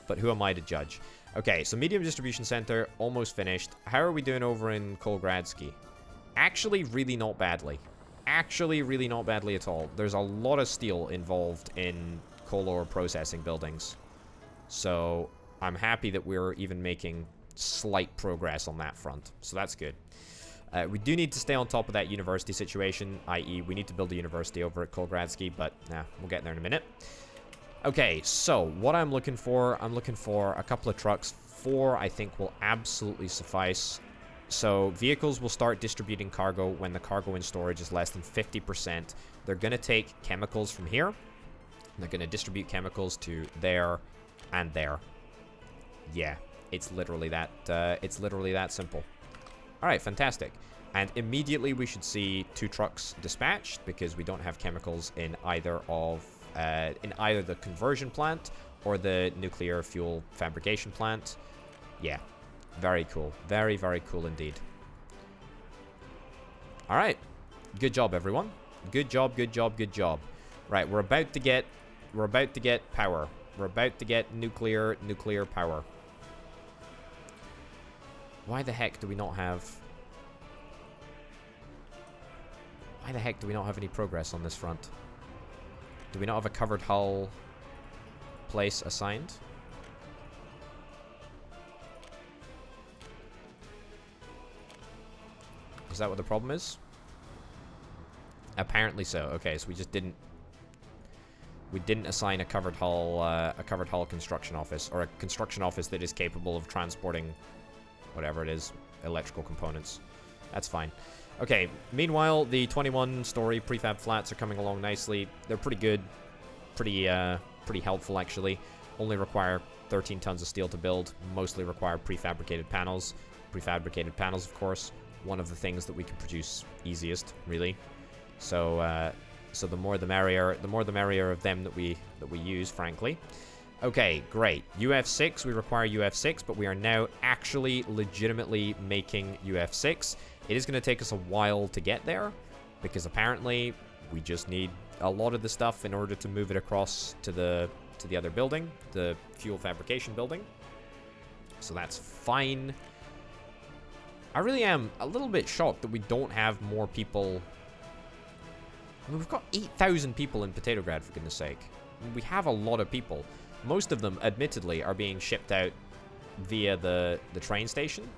But who am I to judge? Okay, so medium distribution center, almost finished. How are we doing over in Kolgradsky? Actually, really not badly. Actually, really not badly at all. There's a lot of steel involved in coal ore processing buildings. So, I'm happy that we're even making slight progress on that front. So that's good. We do need to stay on top of that university situation, i.e. we need to build a university over at Kolgradsky, but nah, we'll get there in a minute. Okay, so what I'm looking for a couple of trucks. 4, I think, will absolutely suffice. So vehicles will start distributing cargo when the cargo in storage is less than 50%. They're going to take chemicals from here. They're going to distribute chemicals to there and there. Yeah, it's literally that simple. All right, fantastic. And immediately we should see 2 trucks dispatched because we don't have chemicals in either of the conversion plant or the nuclear fuel fabrication plant. Yeah, very cool. Very, very cool indeed. All right, good job, everyone. Good job, good job, good job. Right, we're about to get power. We're about to get nuclear power. Why the heck do we not have... Why the heck do we not have any progress on this front? Do we not have a covered hull place assigned? Is that what the problem is? Apparently so. Okay, so we just didn't... We didn't assign a covered hull construction office, or a construction office that is capable of transporting whatever it is, electrical components. That's fine. Okay, meanwhile, the 21-story prefab flats are coming along nicely. They're pretty good. Pretty helpful, actually. Only require 13 tons of steel to build. Mostly require prefabricated panels. Prefabricated panels, of course, one of the things that we can produce easiest, really. So, so the more the merrier. The more the merrier of them that we use, frankly. Okay, great. UF6, we require UF6, but we are now actually legitimately making UF6. It is going to take us a while to get there, because apparently we just need a lot of the stuff in order to move it across to the other building, the fuel fabrication building. So that's fine. I really am a little bit shocked that we don't have more people. I mean, we've got 8,000 people in Petrograd, for goodness sake. I mean, we have a lot of people. Most of them, admittedly, are being shipped out via the train station.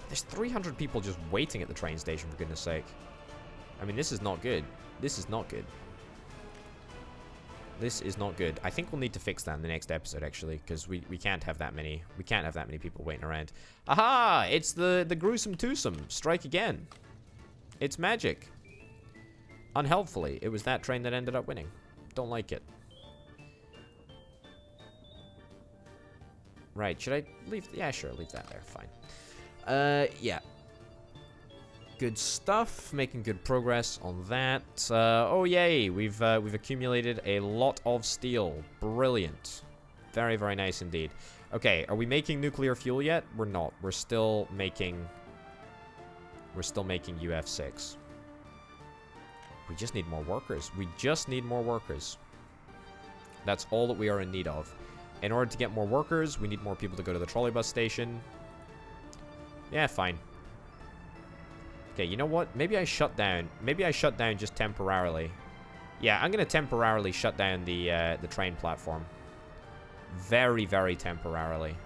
There's 300 people just waiting at the train station, for goodness sake. I mean, this is not good. This is not good. This is not good. I think we'll need to fix that in the next episode, actually, because we can't have that many. We can't have that many people waiting around. Aha! It's the gruesome twosome. Strike again. It's magic. Unhelpfully, it was that train that ended up winning. Don't like it. Right, should I leave? Yeah, sure, leave that there. Fine. Yeah. Good stuff. Making good progress on that. Oh, yay. We've accumulated a lot of steel. Brilliant. Very, very nice indeed. Okay, are we making nuclear fuel yet? We're not. We're still making UF6. We just need more workers. We just need more workers. That's all that we are in need of. In order to get more workers, we need more people to go to the trolleybus station. Yeah, fine. Okay, you know what? Maybe I shut down. Maybe I shut down just temporarily. Yeah, I'm gonna temporarily shut down the train platform. Very, very temporarily.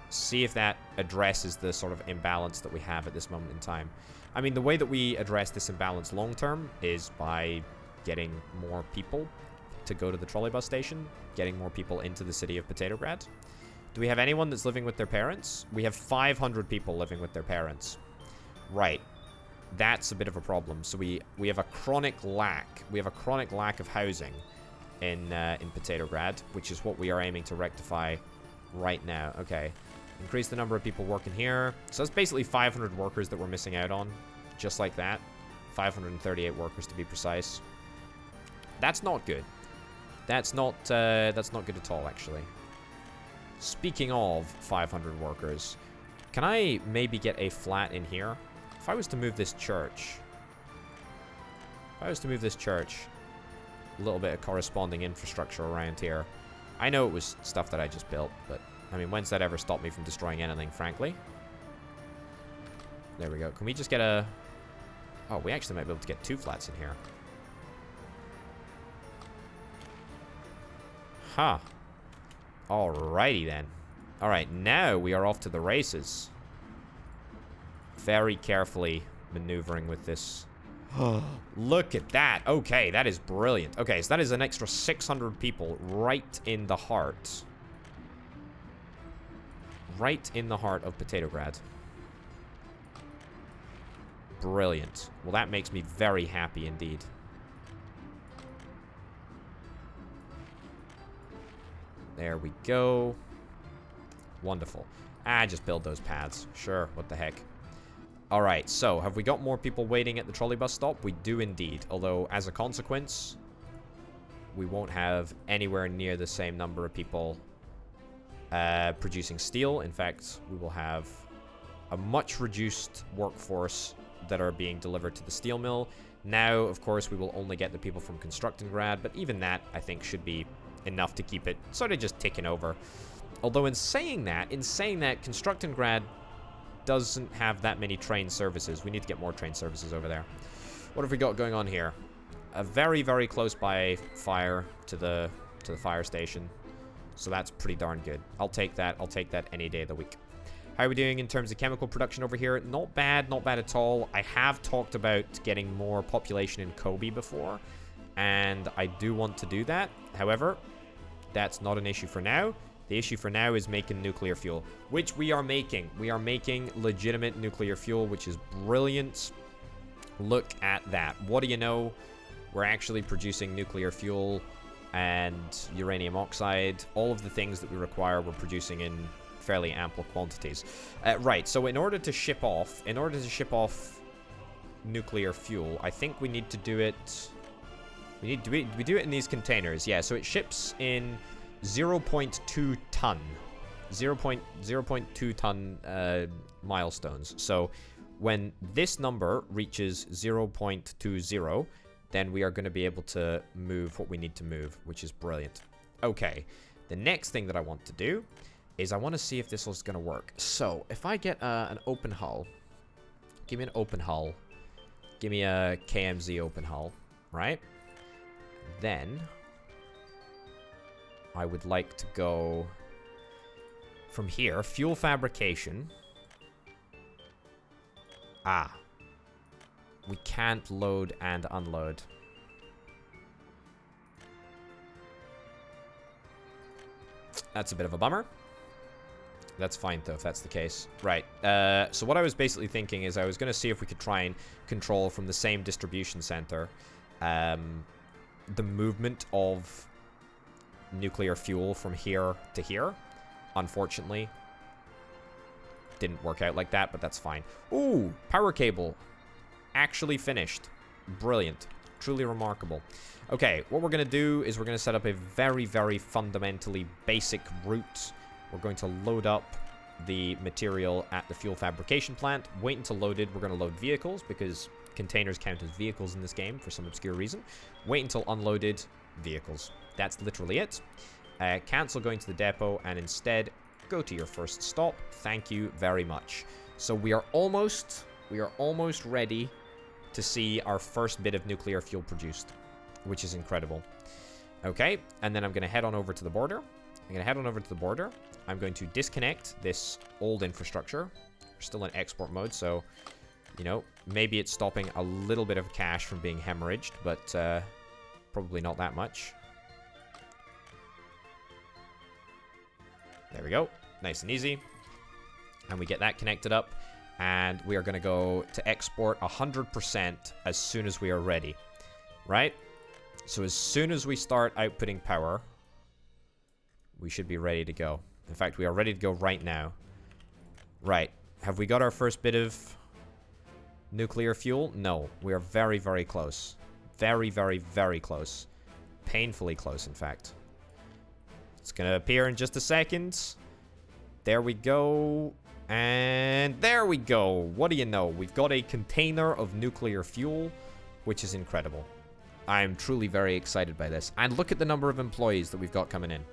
See if that addresses the sort of imbalance that we have at this moment in time. I mean, the way that we address this imbalance long term is by getting more people to go to the trolleybus station, getting more people into the city of Petrograd. Do we have anyone that's living with their parents? We have 500 people living with their parents. Right. That's a bit of a problem. So we have a chronic lack. We have a chronic lack of housing in Petrograd, which is what we are aiming to rectify right now. Okay. Increase the number of people working here. So that's basically 500 workers that we're missing out on. Just like that. 538 workers to be precise. That's not good. That's not good at all, actually. Speaking of 500 workers, can I maybe get a flat in here? If I was to move this church... If I was to move this church... A little bit of corresponding infrastructure around here. I know it was stuff that I just built, but... I mean, when's that ever stopped me from destroying anything, frankly? There we go. Can we just get a... Oh, we actually might be able to get 2 flats in here. Huh. Alrighty then. Alright, now we are off to the races. Very carefully maneuvering with this. Look at that. Okay, that is brilliant. Okay, so that is an extra 600 people right in the heart. Right in the heart of Potatograd. Brilliant. Well, that makes me very happy indeed. There we go. Wonderful. Just build those paths. Sure, what the heck. Alright, so, have we got more people waiting at the trolley bus stop? We do indeed. Although, as a consequence, we won't have anywhere near the same number of people producing steel. In fact, we will have a much reduced workforce that are being delivered to the steel mill. Now, of course, we will only get the people from Constructingrad, but even that, I think, should be enough to keep it sort of just ticking over. Although in saying that, Constructingrad doesn't have that many train services. We need to get more train services over there. What have we got going on here? A very, very close by fire to the fire station. So that's pretty darn good. I'll take that. I'll take that any day of the week. How are we doing in terms of chemical production over here? Not bad, not bad at all. I have talked about getting more population in Kobe before, and I do want to do that. However, that's not an issue for now. The issue for now is making nuclear fuel, which we are making. We are making legitimate nuclear fuel, which is brilliant. Look at that. What do you know? We're actually producing nuclear fuel and uranium oxide. All of the things that we require, we're producing in fairly ample quantities. Right, so in order to ship off nuclear fuel, I think we need to do it... We do it in these containers. Yeah, so it ships in 0.2 ton. 0.2 ton milestones. So when this number reaches 0.20, then we are going to be able to move what we need to move, which is brilliant. Okay, the next thing that I want to do is I want to see if this is going to work. So if I get an open hull, give me an open hull, give me a KMZ open hull, right? Then I would like to go from here, fuel fabrication. We can't load and unload. That's a bit of a bummer. That's fine, though, if that's the case. Right. So what I was basically thinking is I was going to see if we could try and control from the same distribution center the movement of nuclear fuel from here to here. Unfortunately, didn't work out like that, but that's fine. Ooh, power cable. Actually finished. Brilliant. Truly remarkable. Okay, what we're going to do is we're going to set up a very, very fundamentally basic route. We're going to load up the material at the fuel fabrication plant. Wait until loaded. We're going to load vehicles because containers count as vehicles in this game for some obscure reason. Wait until unloaded vehicles. That's literally it. Cancel going to the depot and instead go to your first stop. Thank you very much. So we are almost ready to see our first bit of nuclear fuel produced, which is incredible. Okay, and then I'm going to head on over to the border. I'm going to disconnect this old infrastructure. We're still in export mode, so, you know, maybe it's stopping a little bit of cash from being hemorrhaged, but probably not that much. There we go. Nice and easy. And we get that connected up. And we are going to go to export 100% as soon as we are ready. Right? So as soon as we start outputting power, we should be ready to go. In fact, we are ready to go right now. Right. Have we got our first bit of nuclear fuel? No. We are very, very close. Very, very, very close. Painfully close, in fact. It's going to appear in just a second. There we go. And there we go. What do you know? We've got a container of nuclear fuel, which is incredible. I'm truly very excited by this. And look at the number of employees that we've got coming in.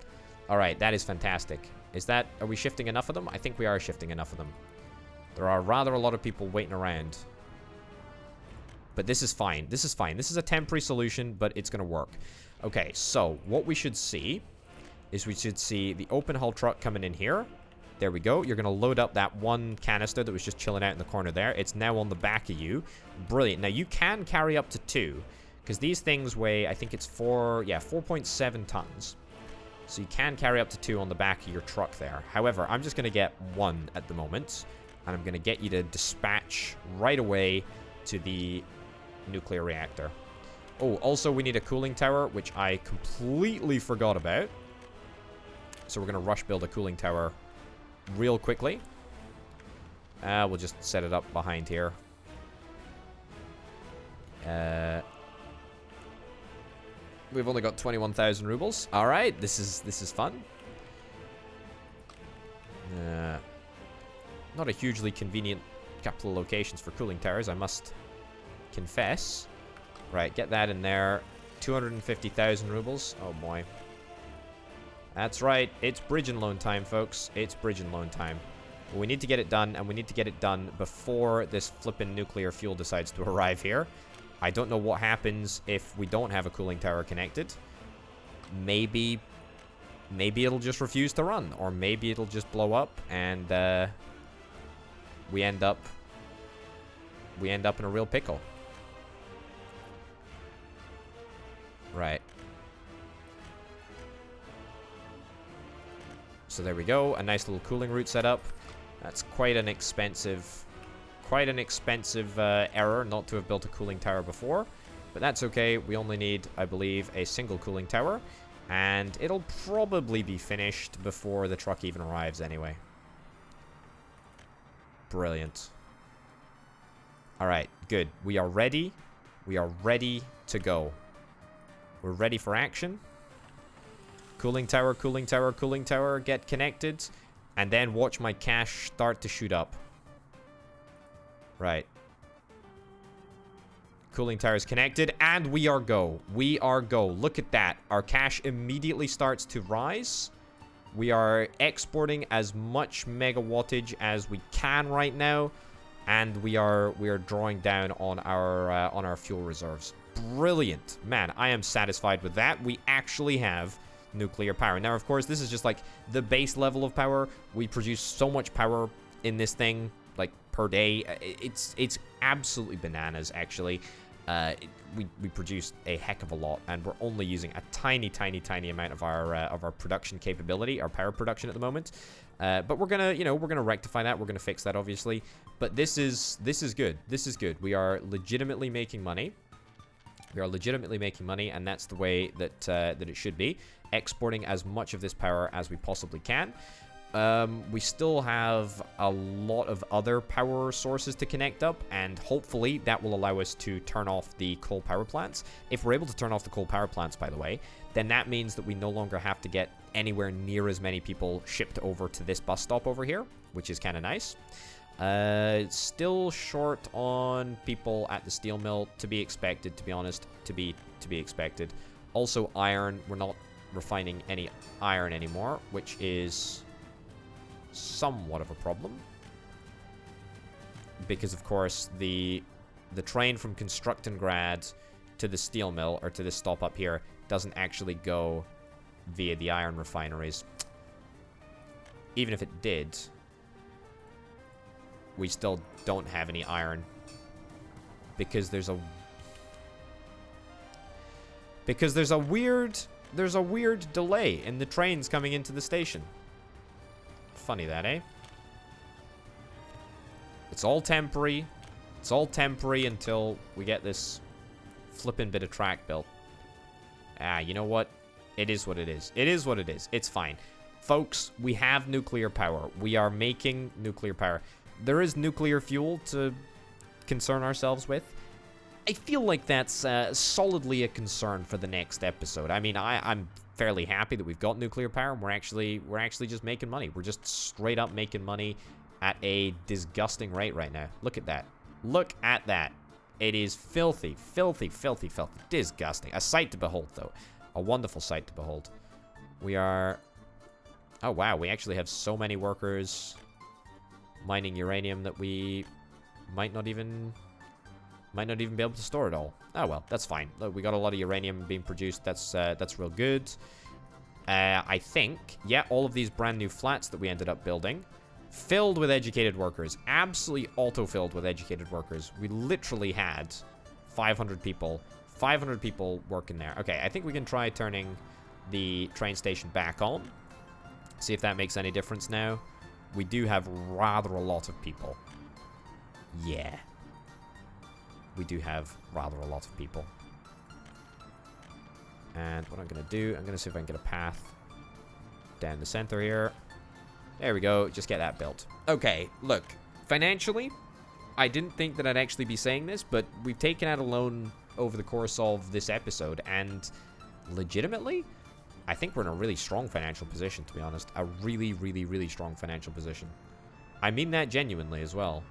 All right, that is fantastic. Are we shifting enough of them? I think we are shifting enough of them. There are rather a lot of people waiting around. But this is fine. This is fine. This is a temporary solution, but it's going to work. Okay, so what we should see is we should see the open hull truck coming in here. There we go. You're going to load up that one canister that was just chilling out in the corner there. It's now on the back of you. Brilliant. Now, you can carry up to 2, because these things weigh, I think it's 4.7 tons. So you can carry up to 2 on the back of your truck there. However, I'm just going to get 1 at the moment, and I'm going to get you to dispatch right away to the nuclear reactor. Oh, also we need a cooling tower, which I completely forgot about. So we're going to rush build a cooling tower real quickly. We'll just set it up behind here. We've only got 21,000 rubles. All right, this is fun. Not a hugely convenient couple of locations for cooling towers, I must confess. Right, get that in there. 250,000 rubles. Oh boy. That's right. It's bridge and loan time, folks. It's bridge and loan time. Well, we need to get it done, and we need to get it done before this flippin' nuclear fuel decides to arrive here. I don't know what happens if we don't have a cooling tower connected. Maybe it'll just refuse to run, or maybe it'll just blow up, and we end up in a real pickle. Right. So there we go. A nice little cooling route set up. That's quite an expensive error not to have built a cooling tower before. But that's okay. We only need, I believe, a single cooling tower. And it'll probably be finished before the truck even arrives anyway. Brilliant. Alright, good. We are ready. We are ready to go. We're ready for action. Cooling tower, cooling tower, cooling tower. Get connected. And then watch my cash start to shoot up. Right. Cooling tower is connected. And we are go. We are go. Look at that. Our cash immediately starts to rise. We are exporting as much megawattage as we can right now. And we are drawing down on our fuel reserves. Brilliant. Man, I am satisfied with that. We actually have nuclear power. Now, of course, this is just like the base level of power. We produce so much power in this thing, like, per day. It's absolutely bananas, actually. We produce a heck of a lot, and we're only using a tiny amount of our production capability, our power production at the moment. But we're gonna rectify that. We're gonna fix that, obviously. But this is good. This is good. We are legitimately making money. We are legitimately making money, and that's the way that it should be. Exporting as much of this power as we possibly can. We still have a lot of other power sources to connect up, and hopefully that will allow us to turn off the coal power plants. If we're able to turn off the coal power plants, by the way, then that means that we no longer have to get anywhere near as many people shipped over to this bus stop over here, which is kind of nice. Still short on people at the steel mill, to be expected, to be honest, to be expected. Also iron, we're not refining any iron anymore, which is somewhat of a problem. Because, of course, the train from Constructengrad to the steel mill, or to this stop up here, doesn't actually go via the iron refineries. Even if it did, we still don't have any iron. Because there's a weird delay in the trains coming into the station. Funny that, eh? It's all temporary. It's all temporary until we get this flippin' bit of track built. You know what? It is what it is. It is what it is. It's fine. Folks, we have nuclear power. We are making nuclear power. There is nuclear fuel to concern ourselves with. I feel like that's solidly a concern for the next episode. I mean, I'm fairly happy that we've got nuclear power, and we're actually just making money. We're just straight up making money at a disgusting rate right now. Look at that. Look at that. It is filthy, filthy, filthy, filthy. Disgusting. A sight to behold, though. A wonderful sight to behold. We are... Oh, wow. We actually have so many workers mining uranium that we might not even be able to store it all. Oh, well. That's fine. Look, we got a lot of uranium being produced. That's real good. I think, yeah, all of these brand new flats that we ended up building, filled with educated workers. Absolutely auto-filled with educated workers. We literally had 500 people working there. Okay, I think we can try turning the train station back on. See if that makes any difference now. We do have rather a lot of people. Yeah. We do have rather a lot of people. And what I'm going to do, I'm going to see if I can get a path down the center here. There we go. Just get that built. Okay, look. Financially, I didn't think that I'd actually be saying this, but we've taken out a loan over the course of this episode, and legitimately, I think we're in a really strong financial position, to be honest. A really, really, really strong financial position. I mean that genuinely as well.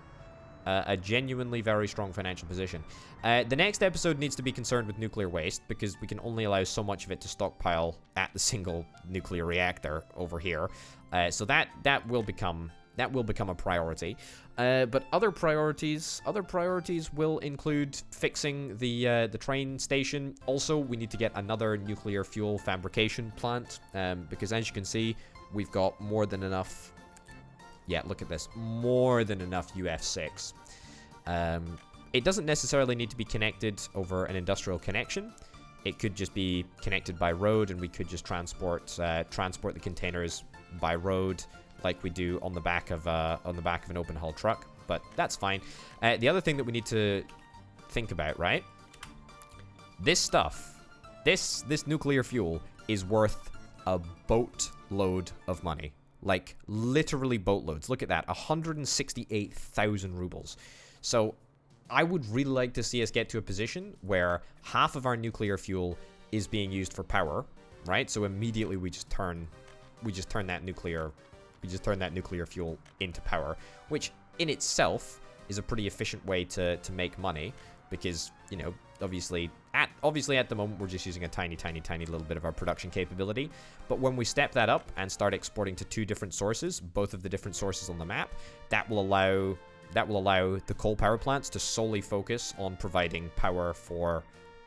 A genuinely very strong financial position. The next episode needs to be concerned with nuclear waste, because we can only allow so much of it to stockpile at the single nuclear reactor over here. So that will become a priority. But other priorities will include fixing the train station. Also, we need to get another nuclear fuel fabrication plant, because as you can see, we've got more than enough. Yeah, look at this. More than enough UF6. It doesn't necessarily need to be connected over an industrial connection. It could just be connected by road, and we could just transport the containers by road, like we do on the back of an open hull truck. But that's fine. The other thing that we need to think about, right? This stuff, this nuclear fuel is worth a boatload of money. Like, literally boatloads. Look at that. 168,000 rubles. So, I would really like to see us get to a position where half of our nuclear fuel is being used for power, right? So, immediately we just turn that nuclear fuel into power, which in itself is a pretty efficient way to make money, because, you know, obviously at the moment we're just using a tiny little bit of our production capability. But when we step that up and start exporting to two different sources, both of the different sources on the map, that will allow the coal power plants to solely focus on providing power for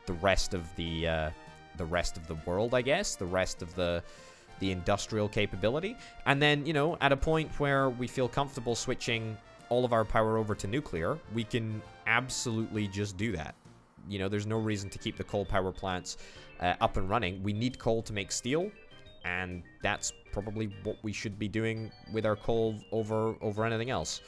the rest of the world, I guess, the rest of the industrial capability. And then, you know, at a point where we feel comfortable switching all of our power over to nuclear, we can absolutely just do that. You know, there's no reason to keep the coal power plants up and running. We need coal to make steel, and that's probably what we should be doing with our coal over anything else.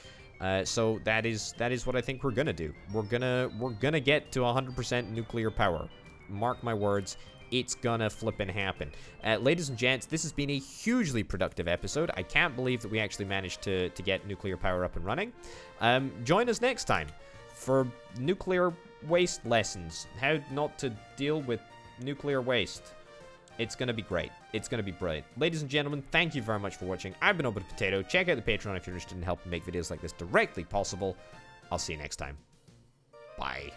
So that is what I think we're gonna do. We're gonna get to 100% nuclear power. Mark my words. It's gonna flippin' happen. Ladies and gents, this has been a hugely productive episode. I can't believe that we actually managed to get nuclear power up and running. Join us next time for nuclear waste lessons. How not to deal with nuclear waste. It's gonna be great. It's gonna be brilliant. Ladies and gentlemen, thank you very much for watching. I've been Open Potato. Check out the Patreon if you're interested in helping make videos like this directly possible. I'll see you next time. Bye.